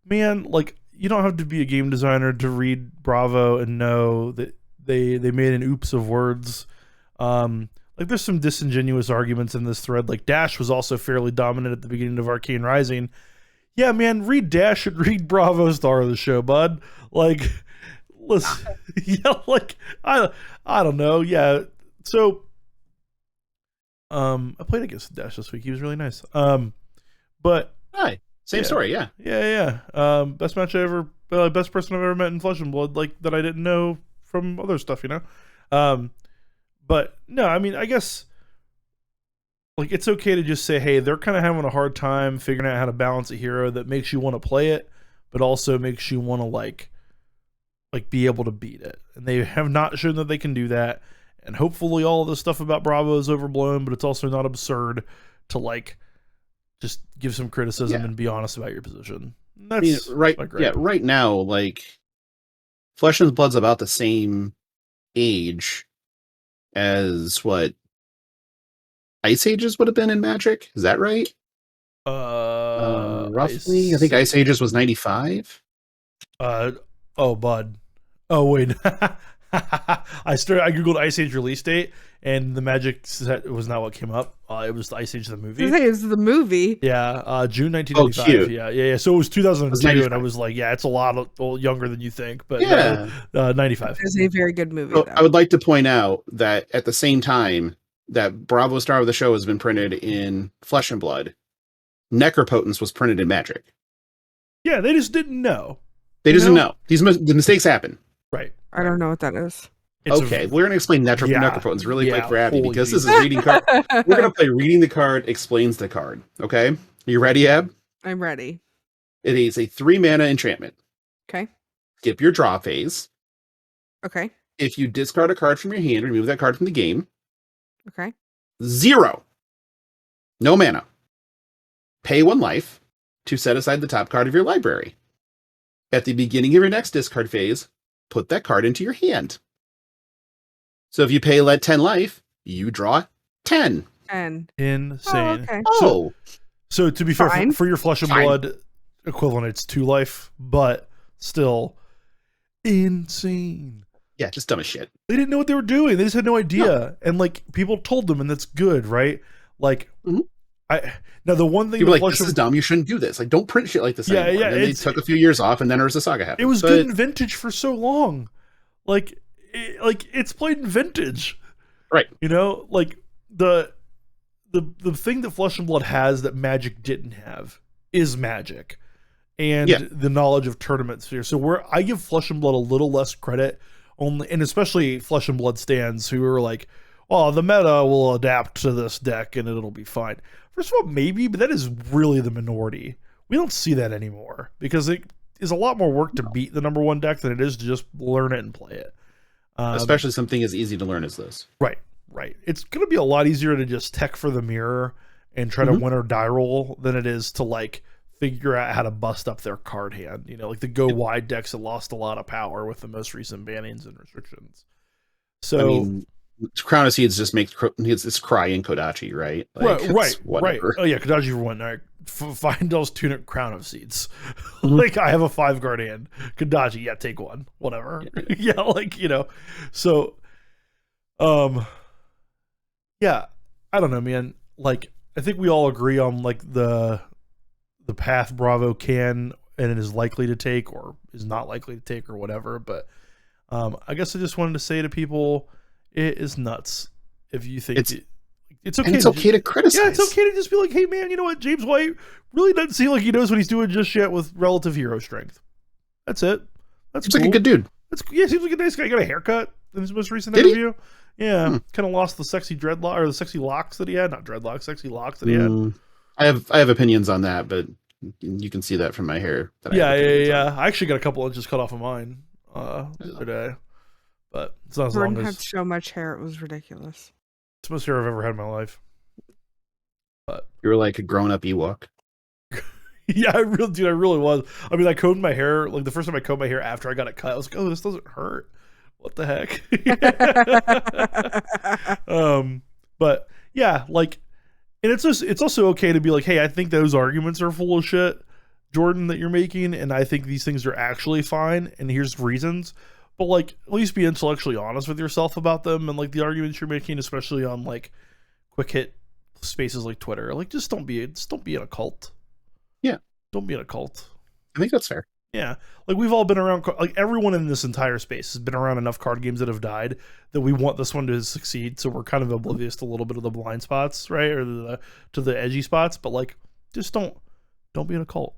man, like, you don't have to be a game designer to read Bravo and know that they made an oops of words. Like, there's some disingenuous arguments in this thread. Like, Dash was also fairly dominant at the beginning of Arcane Rising. Yeah, man, read Dash and read Bravo, star of the show, bud. Like, listen, yeah, like, I don't know. Yeah, so I played against Dash this week. He was really nice. But hi, same story. Yeah. Best match I ever, best person I've ever met in Flesh and Blood, like, that I didn't know from other stuff, you know. But no, I mean, I guess, like, it's okay to just say, hey, they're kind of having a hard time figuring out how to balance a hero that makes you want to play it, but also makes you want to like be able to beat it. And they have not shown that they can do that. And hopefully all of the stuff about Bravo is overblown, but it's also not absurd to like just give some criticism and be honest about your position. That's right now, like, Flesh and Blood's about the same age as what Ice Ages would have been in Magic. Is that right? Roughly. I think Ice Ages was 95. Oh, bud. Oh, wait. I googled Ice Age release date, and the Magic set was not what came up. It was the Ice Age the movie. It was the movie. Yeah, June 1995. Oh, cute. Yeah. So it was 2002, and I was like, yeah, it's a lot younger than you think, but 95. It was a very good movie. So I would like to point out that at the same time that Bravo Star of the Show has been printed in Flesh and Blood, Necropotence was printed in Magic. Yeah, they just didn't know. They just didn't know. The mistakes happen. Right. I don't know what that is. Okay, we're going to explain Necropotence really quick for Abby, because this is reading card. We're going to play Reading the Card Explains the Card. Okay? Are you ready, Ab? I'm ready. It is a 3-mana enchantment. Okay. Skip your draw phase. Okay. If you discard a card from your hand, remove that card from the game. Okay. 0. No mana. Pay 1 life to set aside the top card of your library. At the beginning of your next discard phase, put that card into your hand. So if you pay 10 life, you draw 10. Insane. Oh, okay. So to be fair, for your Flesh and Blood equivalent, it's 2 life, but still insane. Yeah, just dumb as shit. They didn't know what they were doing. They just had no idea. No. And like, people told them, and that's good, right? Like, now the one thing people like, this is dumb, you shouldn't do this. Like, don't print shit like this anymore. Yeah, and then they took a few years off, and then Urza Saga happened. It was good in Vintage for so long. Like it's played in Vintage. Right. You know, like the thing that Flesh and Blood has that Magic didn't have is Magic. And the knowledge of tournament sphere. So where I give Flesh and Blood a little less credit, and especially Flesh and Blood stands who are like, oh, the meta will adapt to this deck and it'll be fine. First of all, maybe, but that is really the minority. We don't see that anymore because it is a lot more work to beat the number 1 deck than it is to just learn it and play it. Especially something as easy to learn as this. Right. It's going to be a lot easier to just tech for the mirror and try to win or die roll than it is to like figure out how to bust up their card hand. You know, like the go wide decks that lost a lot of power with the most recent bannings and restrictions. So, I mean, Crown of Seeds just makes it's Cry and Kodachi, right? Like, right. Oh yeah, Kodachi for 1. All right. Findel's Tunic, Crown of Seeds. Like, I have a 5-card hand. Kodachi, yeah, take 1. Whatever. Yeah, like, you know. So, yeah, I don't know, man. Like, I think we all agree on like the path Bravo can and is likely to take or is not likely to take or whatever. But I guess I just wanted to say to people, it is nuts if you think it's okay. It's okay to criticize. Yeah, it's okay to just be like, hey man, you know what? James White really doesn't seem like he knows what he's doing just yet with relative hero strength. That's it. That's cool. Like a good dude. Seems like a nice guy. He got a haircut in his most recent interview. Yeah, kind of lost the sexy dreadlock or the sexy locks that he had. Not dreadlocks, sexy locks that he had. I have opinions on that, but you can see that from my hair. Yeah. I actually got a couple inches cut off of mine the other day. but it's not as Jordan long had as so much hair, it was ridiculous. it's the most hair I've ever had in my life. But You were like a grown-up Ewok. yeah, I really was. I mean, I combed my hair, like the first time I combed my hair after I got it cut, I was like, oh, this doesn't hurt. What the heck? But yeah, like, and it's also okay to be like, hey, I think those arguments are full of shit, Jordan, that you're making, and I think these things are actually fine, and here's reasons. But like, at least be intellectually honest with yourself about them, and like the arguments you're making, especially on like quick hit spaces like Twitter. Like, just don't be in a cult. Yeah, don't be in a cult. I think that's fair. Yeah, like we've all been around, like everyone in this entire space has been around enough card games that have died that we want this one to succeed. So we're kind of oblivious to a little bit of the blind spots, right, or to the edgy spots. But like, just don't be in a cult.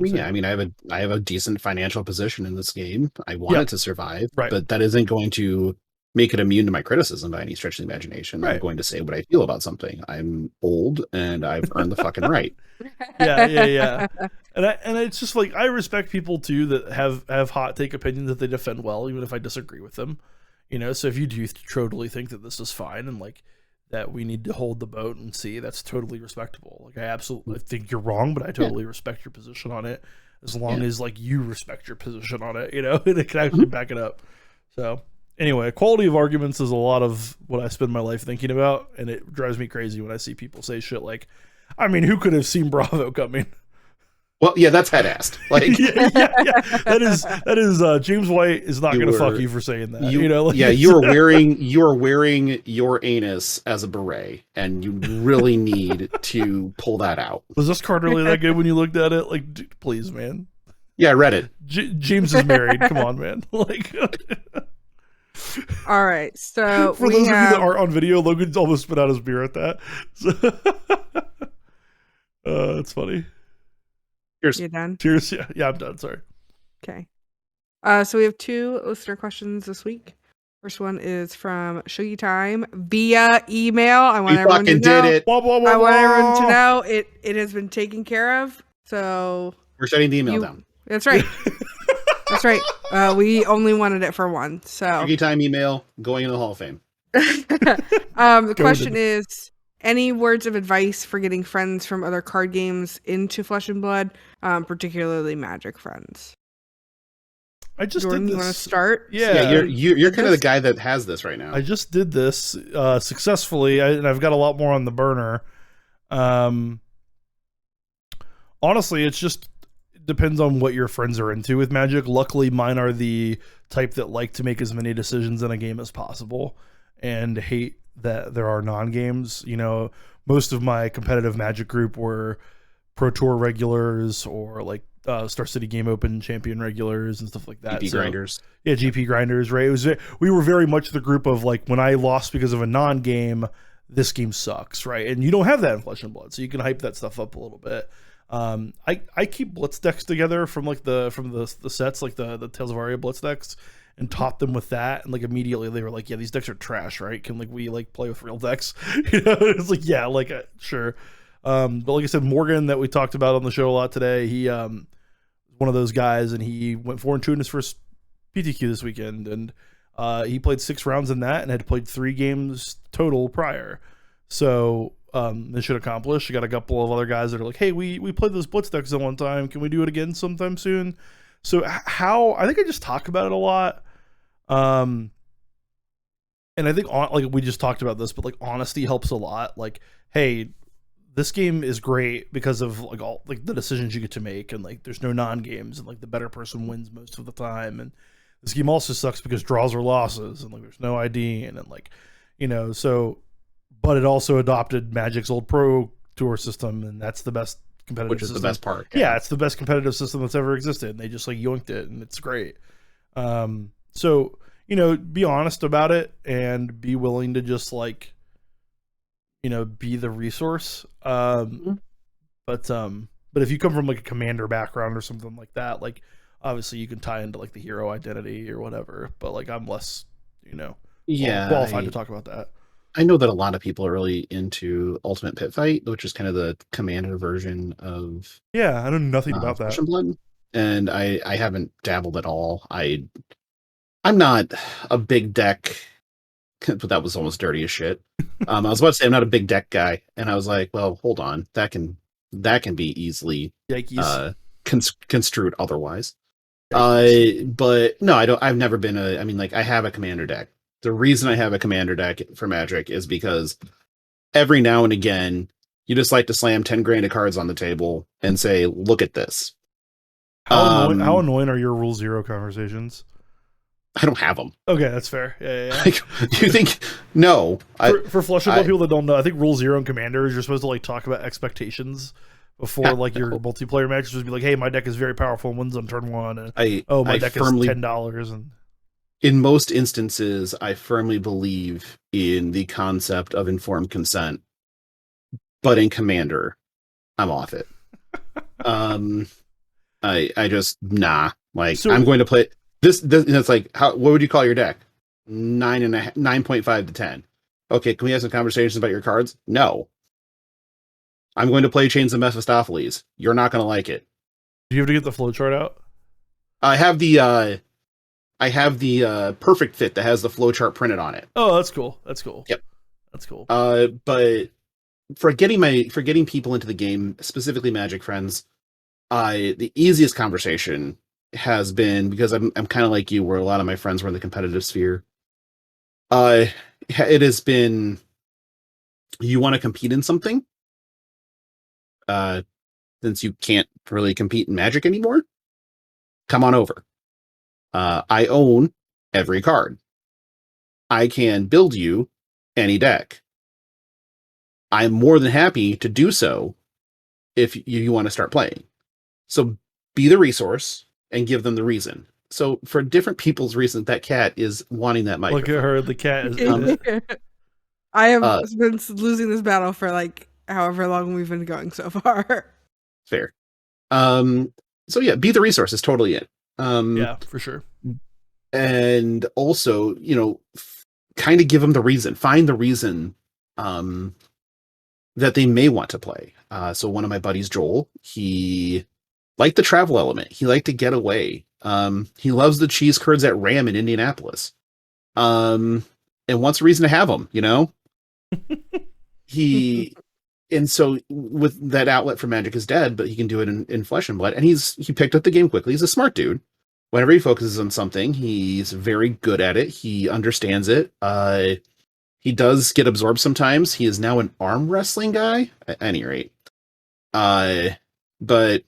Yeah, I mean, I have a decent financial position in this game. I want it to survive, right? But that isn't going to make it immune to my criticism by any stretch of the imagination. Right. I'm going to say what I feel about something. I'm old and I've earned the fucking right. Yeah. And it's just like, I respect people too that have hot take opinions that they defend well, even if I disagree with them. You know, so if you do totally think that this is fine and like that we need to hold the boat and see, that's totally respectable. Like, I absolutely think you're wrong, but I totally respect your position on it, as long as like you respect your position on it, you know, and it can actually back it up. So anyway, quality of arguments is a lot of what I spend my life thinking about, and it drives me crazy when I see people say shit like, I mean, who could have seen Bravo coming? Well, yeah, that's head-assed. Like, yeah. That is James White is not going to fuck you for saying that. You know, like, yeah, you're wearing your anus as a beret, and you really need to pull that out. Was this card really that good when you looked at it? Like, dude, please, man. Yeah, I read it. James is married. Come on, man. Like. All right, so for those of you that aren't on video, Logan almost spit out his beer at that. So, it's funny. Cheers. You done? Cheers. Yeah, I'm done. Sorry. Okay. So we have 2 listener questions this week. First one is from Shuggy Time via email. I want everyone to know. Did it. I want everyone to know it has been taken care of. So we're shutting the email down. That's right. That's right. We only wanted it for one. So Shuggy Time email going in the Hall of Fame. The question is, any words of advice for getting friends from other card games into Flesh and Blood, particularly Magic friends? I just Jordan, did this. You want to start? Yeah, you're kind of the guy that has this right now. I just did this successfully, and I've got a lot more on the burner. Honestly, it's just depends on what your friends are into with Magic. Luckily, mine are the type that like to make as many decisions in a game as possible and hate that there are non-games. You know, most of my competitive Magic group were Pro Tour regulars or like Star City Game Open champion regulars and stuff like that. GP grinders. Yeah, GP grinders, right? We were very much the group of like, when I lost because of a non-game, this game sucks, right? And you don't have that in Flesh and Blood, so you can hype that stuff up a little bit. I keep blitz decks together from the sets, like the Tales of Aria blitz decks, and taught them with that, and like immediately they were like, yeah, these decks are trash, right? Can like we like play with real decks? You know, it's like, yeah, like sure. But like I said, Morgan, that we talked about on the show a lot today, he one of those guys, and he went 4-2 in his first PTQ this weekend, and he played 6 rounds in that and had played 3 games total prior. So mission accomplished. You got a couple of other guys that are like, hey, we played those blitz decks at one time. Can we do it again sometime soon? So how, I think I just talk about it a lot. And I think like we just talked about this, but like honesty helps a lot. Like, hey, this game is great because of like all like the decisions you get to make, and like there's no non-games, and like the better person wins most of the time. And this game also sucks because draws are losses, and like there's no ID, and like, you know, so, but it also adopted Magic's old Pro Tour system, and that's the best competitive which is system. The best part. Yeah, it's the best competitive system that's ever existed, and they just like yoinked it, and it's great. So, you know, be honest about it and be willing to just like, you know, be the resource. But if you come from like a commander background or something like that, like obviously you can tie into like the hero identity or whatever, but like I'm less, you know, qualified to talk about that. I know that a lot of people are really into Ultimate Pit Fight, which is kind of the commander version of I know nothing about that. Blood, and I haven't dabbled at all. I I'm not a big deck, but that was almost dirty as shit. I was about to say I'm not a big deck guy, and I was like, well, hold on, that can be easily construed otherwise. But no, I don't. I've never been a. I mean, like I have a commander deck. The reason I have a commander deck for Magic is because every now and again you just like to slam 10 grand of cards on the table and say, "Look at this." How annoying are your Rule Zero conversations? I don't have them. Okay, that's fair. Yeah. Like, you think? No. For Flush and Blood people that don't know, I think Rule Zero and Commanders, you're supposed to like talk about expectations before like your multiplayer matches. Just be like, "Hey, my deck is very powerful and wins on turn one." And my deck is $10. And in most instances, I firmly believe in the concept of informed consent, but in Commander, I'm off it. I just like so, I'm going to play this. It's like what would you call your deck? 9.5 to 10. Okay, can we have some conversations about your cards? No. I'm going to play Chains of Mephistopheles. You're not going to like it. Do you have to get the flowchart out? I have the perfect fit that has the flowchart printed on it. Oh, that's cool. That's cool. Yep. That's cool. But for getting people into the game, specifically Magic friends, the easiest conversation has been, because I'm kind of like you, where a lot of my friends were in the competitive sphere. It has been, you want to compete in something? Since you can't really compete in Magic anymore, come on over. I own every card. I can build you any deck. I'm more than happy to do so if you want to start playing. So be the resource and give them the reason. So for different people's reasons, that cat is wanting that microphone. Look at her. The cat is... I have been losing this battle for like however long we've been going so far. Fair. So yeah, be the resource is totally it. Yeah, for sure. And also, kind of give them the reason. Find the reason that they may want to play. So one of my buddies, Joel, he liked the travel element. He liked to get away. He loves the cheese curds at Ram in Indianapolis. And wants a reason to have them, And so with that outlet for Magic is dead, but he can do it in Flesh and Blood. And he picked up the game quickly. He's a smart dude. Whenever he focuses on something, he's very good at it. He understands it. He does get absorbed sometimes. He is now an arm wrestling guy at any rate. But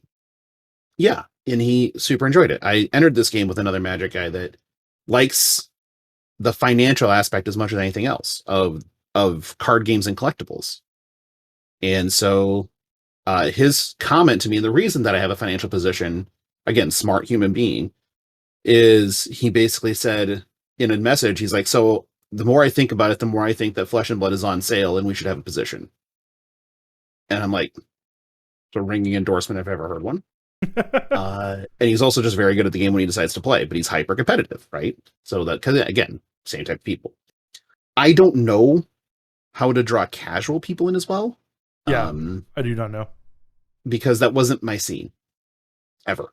yeah, and he super enjoyed it. I entered this game with another Magic guy that likes the financial aspect as much as anything else of card games and collectibles. And so his comment to me, the reason that I have a financial position, again, smart human being, is he basically said in a message, he's like, so the more I think about it, the more I think that Flesh and Blood is on sale and we should have a position. And I'm like, it's a ringing endorsement if I've ever heard one. And he's also just very good at the game when he decides to play, but he's hyper competitive, right? So that, because again, same type of people. I don't know how to draw casual people in as well. Yeah, I do not know. Because that wasn't my scene. Ever.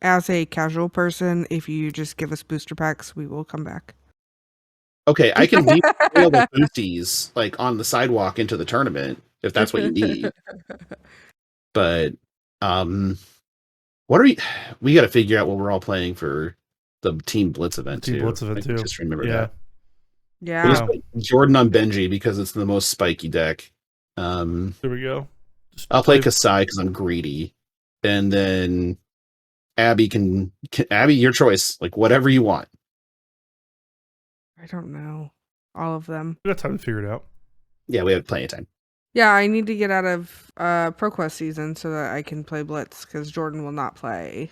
As a casual person, if you just give us booster packs, we will come back. Okay, I can leave all the boosties like on the sidewalk into the tournament if that's what you need. But what are we got to figure out what we're all playing for the Team Blitz event too. Blitz event too. Just remember that. Yeah. Just put Jordan on Benji because it's the most spiky deck. There we go. I'll play Kasai because I'm greedy, and then Abby can Abby, your choice. Like whatever you want. I don't know. All of them. We got time to figure it out. Yeah, we have plenty of time. Yeah, I need to get out of ProQuest season so that I can play Blitz, because Jordan will not play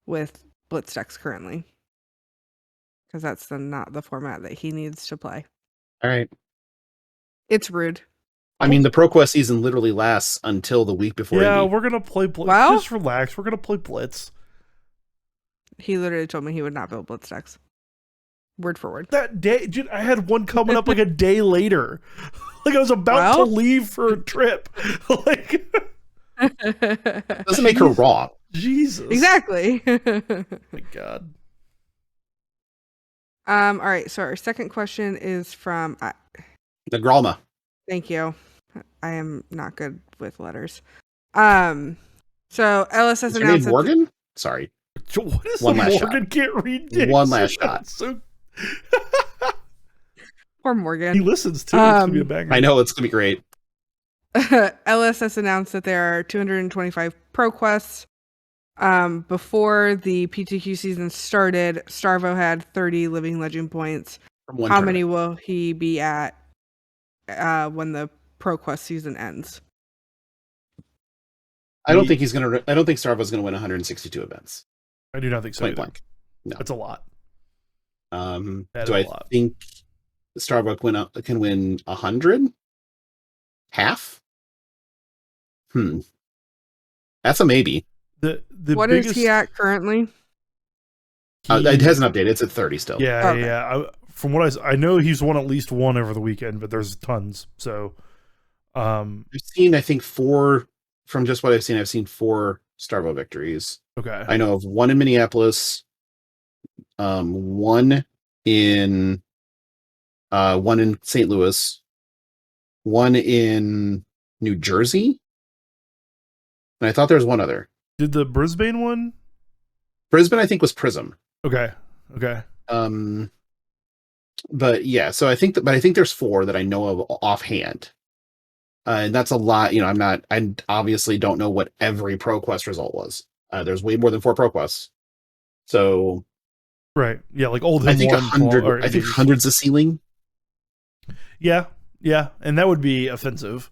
with Blitz decks currently. Because that's not the format that he needs to play. All right. It's rude. I mean, the ProQuest season literally lasts until the week before. Yeah, we're gonna play Blitz. Well, just relax. We're gonna play Blitz. He literally told me he would not build Blitz decks. Word for word. That day, dude, I had one coming up like a day later. Like I was about to leave for a trip. Like doesn't make her wrong. Jesus. Exactly. My God. All right. So our second question is from. The Gralma. Thank you. I am not good with letters. So LSS Is your name announced that Morgan? Sorry. What is One the last Morgan shot. can't read dicks? One last shot. So poor Morgan. he listens too. It's gonna be a banger. I know it's gonna be great. LSS announced that there are 225 pro quests. Before the PTQ season started, Starvo had 30 living legend points. From one How tournament. many will he be at when the pro quest season ends? I don't think Starvo's gonna win 162 events. I do not think so. Point Either. blank. No. That's a lot. That Do is I a lot. think Starbuck can win 100? Half? That's a maybe. The What biggest, is he at currently? It hasn't updated. It's at 30 still. Yeah, Okay. yeah. From what I know, he's won at least one over the weekend, but there's tons. So, I've seen, I think, 4 from just what I've seen 4 Starvo victories. okay. I know of 1 in Minneapolis, 1 in St. Louis, 1 in New Jersey, and I thought there was 1 other. Did the Brisbane one? Brisbane, I think, was Prism. Okay. But yeah, so I think there's 4 that I know of offhand. And that's a lot. I obviously don't know what every ProQuest result was. There's way more than 4 ProQuests. So Right. Yeah, like Oldham I think won 100. I think 100's the ceiling. Yeah, and that would be offensive,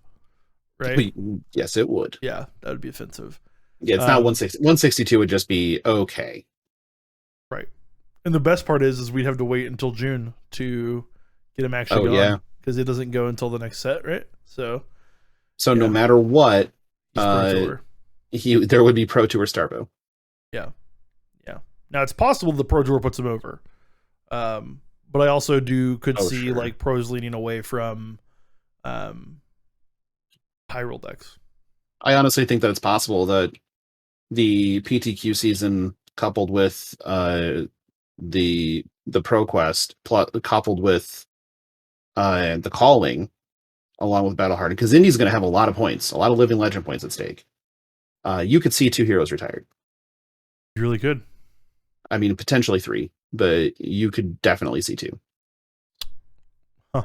right? Yes, it would. Yeah, that would be offensive. Yeah, it's not 160. 162 would just be okay. Right. And the best part is we'd have to wait until June to get him actually going. Yeah. Because it doesn't go until the next set, right? So no matter what, he's Pro Tour. there would be Pro Tour Starvo. Yeah. Now it's possible the Pro Tour puts him over. But I also could see sure. like pros leaning away from high roll decks. I honestly think that it's possible that the PTQ season coupled with the ProQuest coupled with the calling along with Battle Hardened, because Indy's going to have a lot of points, a lot of living legend points at stake. You could see 2 heroes retired. You really could. I mean, potentially 3, but you could definitely see 2. Huh.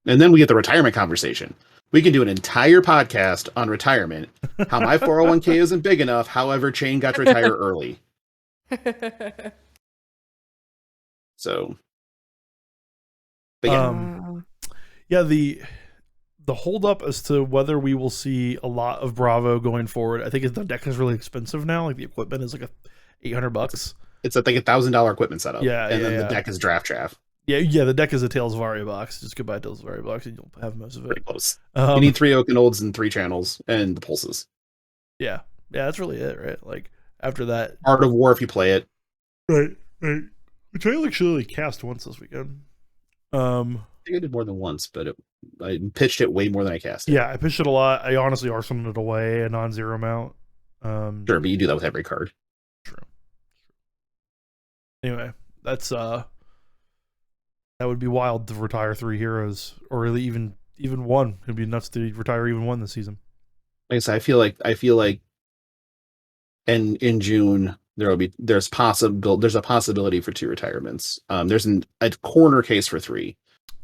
And then we get the retirement conversation. We can do an entire podcast on retirement, how my 401k isn't big enough, however, Chain got to retire early. So, but yeah. The hold up as to whether we will see a lot of Bravo going forward. I think the deck is really expensive now. Like the equipment is like $800. It's like $1,000 equipment setup. Yeah, and then the deck is draft. Yeah. The deck is a Tales of Aria box. Just go buy a Tales of Aria box and you'll have most of it. Pretty close. You need 3 Oakenolds and 3 channels and the pulses. Yeah, that's really it, right? Like after that, Art of War if you play it. right. Which I actually cast once this weekend. I think I did more than once, but I pitched it way more than I cast it. Yeah, I pitched it a lot. I honestly arsenaled it away a non-zero amount. Sure, but you do that with every card. True. Anyway, that's that would be wild to retire 3 heroes, or really even 1. It'd be nuts to retire even 1 this season. Like I said, I feel like in June there's a possibility for 2 retirements. There's a corner case for 3.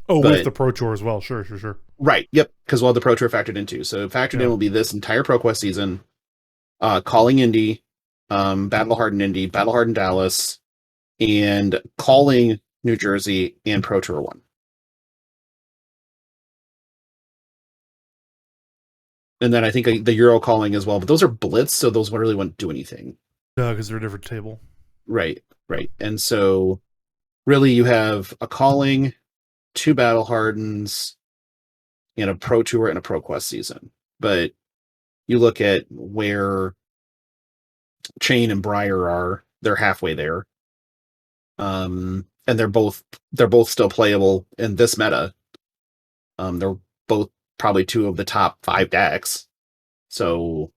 Oh, with the Pro Tour as well. Sure. Right. Yep. Because we'll have the Pro Tour factored in too. So factored in will be this entire ProQuest season, calling Indy, Battle Hardened Indy, Battle Hardened Dallas, and calling New Jersey and Pro Tour 1. And then I think the Euro calling as well, but those are blitz, so those really wouldn't do anything. No, because they're a different table. Right. And so really you have a calling, 2 Battle Hardens, and a Pro Tour and a ProQuest season. But you look at where Chain and Briar are, they're halfway there. And they're both still playable in this meta. They're both probably 2 of the top 5 decks. So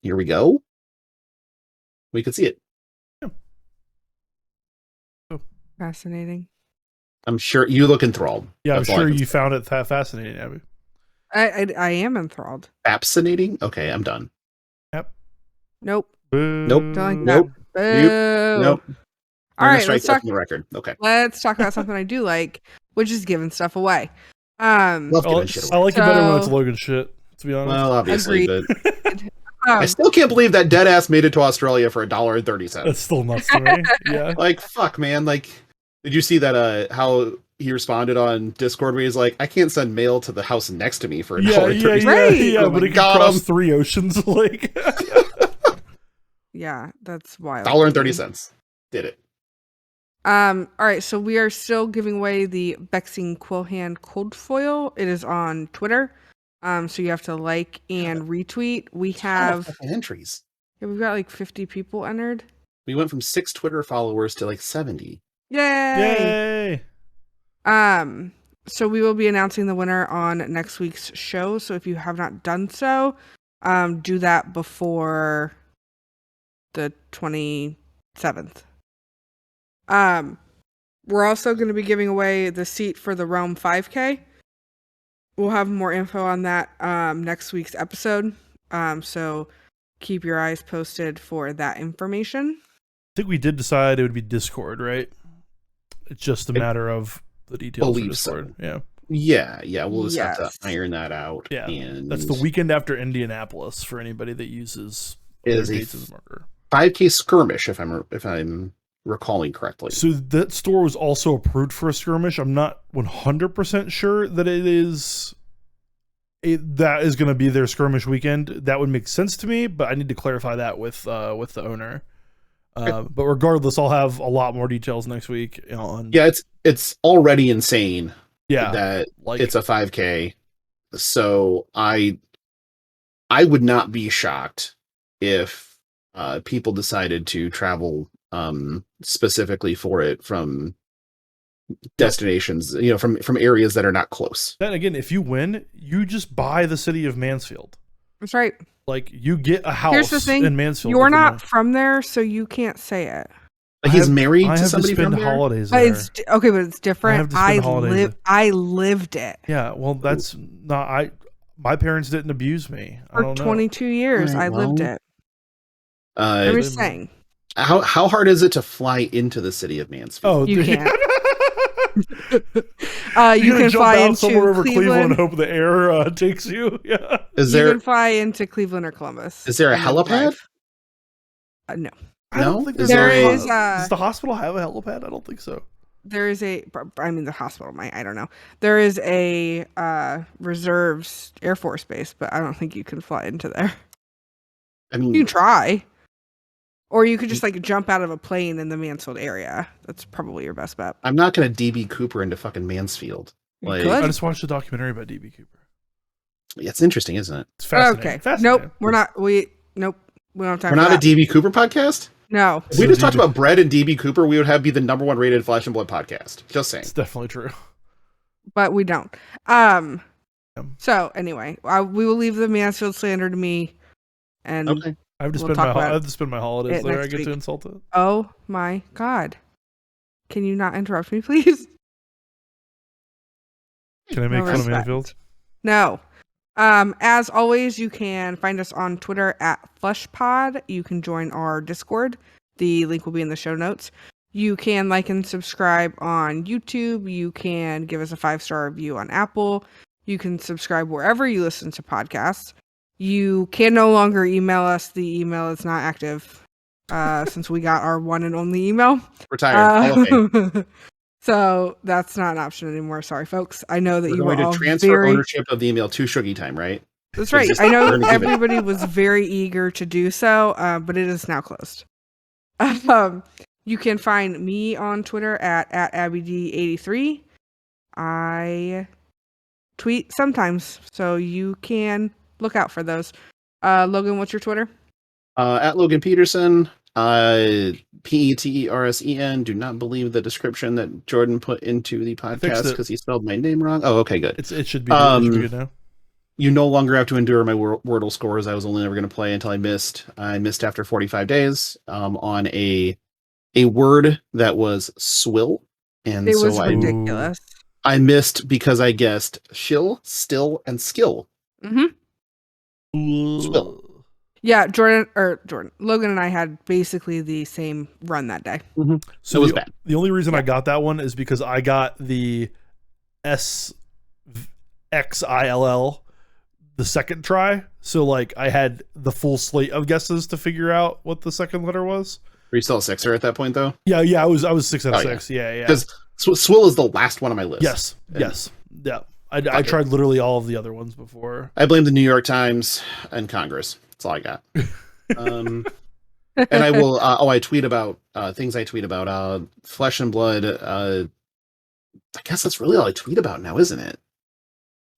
here we go. We could see it. Yeah. Fascinating. I'm sure you look enthralled. Yeah, That's I'm all I sure can you say. found it fascinating, Abby. I am enthralled. Fascinating? Okay, I'm done. Yep. Nope. Nope. Don't like Nope. that. Nope. Boo. We're All gonna right, strike let's that talk. from the record. Okay. Let's talk about something I do like, which is giving stuff away. Love giving shit I away. like it better when it's So- Logan shit, to be honest. Well, obviously, Agreed. but I Um, still can't believe that dead ass made it to Australia for $1.30. That's still nuts to me. Yeah. Like, fuck, man. Like, did you see that? How he responded on Discord where he's like, I can't send mail to the house next to me for $1.30. Right. Oh but my it can God, cross 3 oceans. Like, yeah, that's wild. $1.30. Did it. All right, so we are still giving away the Vexing Quillhand Cold Foil. It is on Twitter. So you have to like and retweet. We have fucking entries. yeah, we've got like 50 people entered. We went from 6 Twitter followers to like 70. Yay! yay. So we will be announcing the winner on next week's show. So if you have not done so, do that before the 27th. We're also going to be giving away the seat for the Realm 5K. We'll have more info on that next week's episode. So keep your eyes posted for that information. I think we did decide it would be Discord, right? It's just a matter of the details for believe Discord. so. Yeah. Yeah. We'll just have Yes. to iron that out. Yeah. And That's the weekend after Indianapolis for anybody that uses It their is a dates as a marker. 5K skirmish, if I'm recalling correctly. So that store was also approved for a skirmish. I'm not 100% sure that that is going to be their skirmish weekend. That would make sense to me, but I need to clarify that with the owner. But regardless, I'll have a lot more details next week on. Yeah, it's already insane. Yeah, That like it's a 5K. So I would not be shocked if people decided to travel specifically for it from destinations, from areas that are not close. then again, if you win, you just buy the city of Mansfield. That's right. Like you get a house Here's the thing. in Mansfield. You're with the not money. from there, so you can't say it. He's married I to have somebody to spend from there. holidays But there. it's okay, but it's different. I have to spend holidays I lived it Yeah, well, that's not. My parents didn't abuse me. I for don't know. 22 years. Alright, I lived well, it. I'm they- just saying. How hard is it to fly into the city of Mansfield? Oh, You dude. can't. You You can jump fly out into somewhere over Cleveland Cleveland. and hope the air takes you. Yeah. Is You there can fly into Cleveland or Columbus. is there a and then helipad? drive. No. I don't No? think Is There there a- is. Does the hospital have a helipad? I don't think so. There is a. I mean, the hospital might. I don't know. There is a reserves Air Force base, but I don't think you can fly into there. I mean, You can try. Or you could just like jump out of a plane in the Mansfield area. That's probably your best bet. I'm not going to DB Cooper into fucking Mansfield. You Like, could. I just watched a documentary about DB Cooper. it's interesting, isn't it? It's fascinating. Okay. Fascinating. Nope. We're not. Nope. We don't have time We're for not that. a DB Cooper podcast. No. If we So just talked DB about bread and DB Cooper, we would be the #1 rated Flesh and Blood podcast. Just saying. It's definitely true. But we don't. So anyway, we will leave the Mansfield slander to me. And Okay. I have to We'll spend talk about my holidays it there. I next get to week. insult it. oh my God, can you not interrupt me, please? Can I make No fun of respect. Manfield? No. As always, you can find us on Twitter at FleshPod. You can join our Discord. The link will be in the show notes. You can like and subscribe on YouTube. You can give us a 5-star review on Apple. You can subscribe wherever you listen to podcasts. You can no longer email us. The email is not active since we got our one and only email. Retired. Hall of Fame. So that's not an option anymore. Sorry, folks. I know that We're you were going all to transfer very... ownership of the email to Shuggy Time, right? That's right. Just- I know we're gonna give it- everybody was very eager to do so, but it is now closed. You can find me on Twitter at AbbyD83. I tweet sometimes, so you can look out for those. Logan, what's your Twitter? At Logan Peterson, Petersen. Do not believe the description that Jordan put into the podcast it. because he spelled my name wrong. Oh, okay, good. It should be good now. You no longer have to endure my Wordle scores. I was only never going to play until I missed. I missed after 45 days on a word that was swill. And It so was ridiculous. I missed because I guessed shill, still, and skill. Spill. Yeah, Logan and I had basically the same run that day. So it was bad. The only reason I got that one is because I got the SXILL the second try. So like I had the full slate of guesses to figure out what the second letter was. Were you still a sixer at that point though? Yeah, I was 6 out of 6. Yeah. Because swill is the last one on my list. Yes. Yeah. I tried literally all of the other ones before. I blame the New York Times and Congress. That's all I got. And I will. I tweet about things. I tweet about Flesh and Blood. I guess that's really all I tweet about now, isn't it?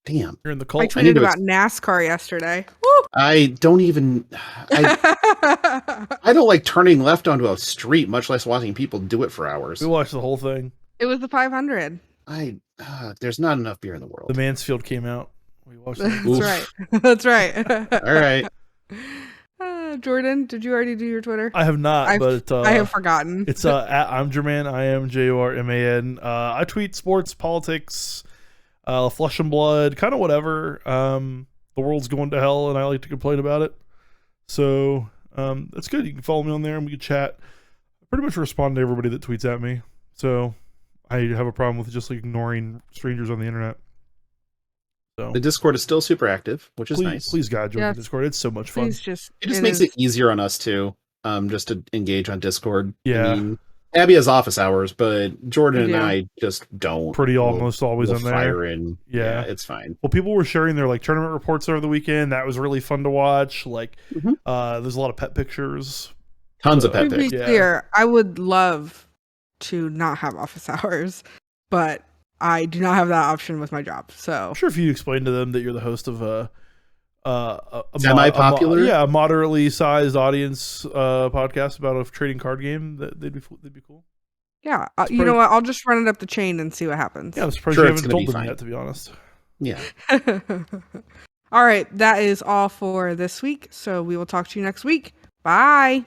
Damn. You're in the cult. I tweeted about NASCAR yesterday. Woo! I don't even. I don't like turning left onto a street, much less watching people do it for hours. We watched the whole thing. It was the 500. There's not enough beer in the world. The Mansfield came out. We watched it. That's right. That's right. All right. Jordan, did you already do your Twitter? I have not, but I have forgotten. It's at I'm Jerman. IMJORMAN. I tweet sports, politics, flesh and blood, kind of whatever. The world's going to hell, and I like to complain about it. So that's good. You can follow me on there, and we can chat. I pretty much respond to everybody that tweets at me. So I have a problem with just like ignoring strangers on the internet. So the Discord is still super active, which is nice. Please, God, join the Discord. It's so much fun. It just makes it easier on us too, just to engage on Discord. Yeah. I mean, Abby has office hours, but Jordan and I just don't. Almost always in there. Fire in. Yeah, it's fine. Well, people were sharing their like tournament reports over the weekend. That was really fun to watch. Like, there's a lot of pet pictures. Tons of pet pictures. To be clear, I would love to not have office hours, but I do not have that option with my job. So I'm sure if you explain to them that you're the host of a semi-popular, a moderately sized audience podcast about a trading card game, that they'd be cool. Yeah, you know what? I'll just run it up the chain and see what happens. Yeah, I'm surprised you haven't told them yet, to be honest. Yeah. All right, that is all for this week. So we will talk to you next week. Bye.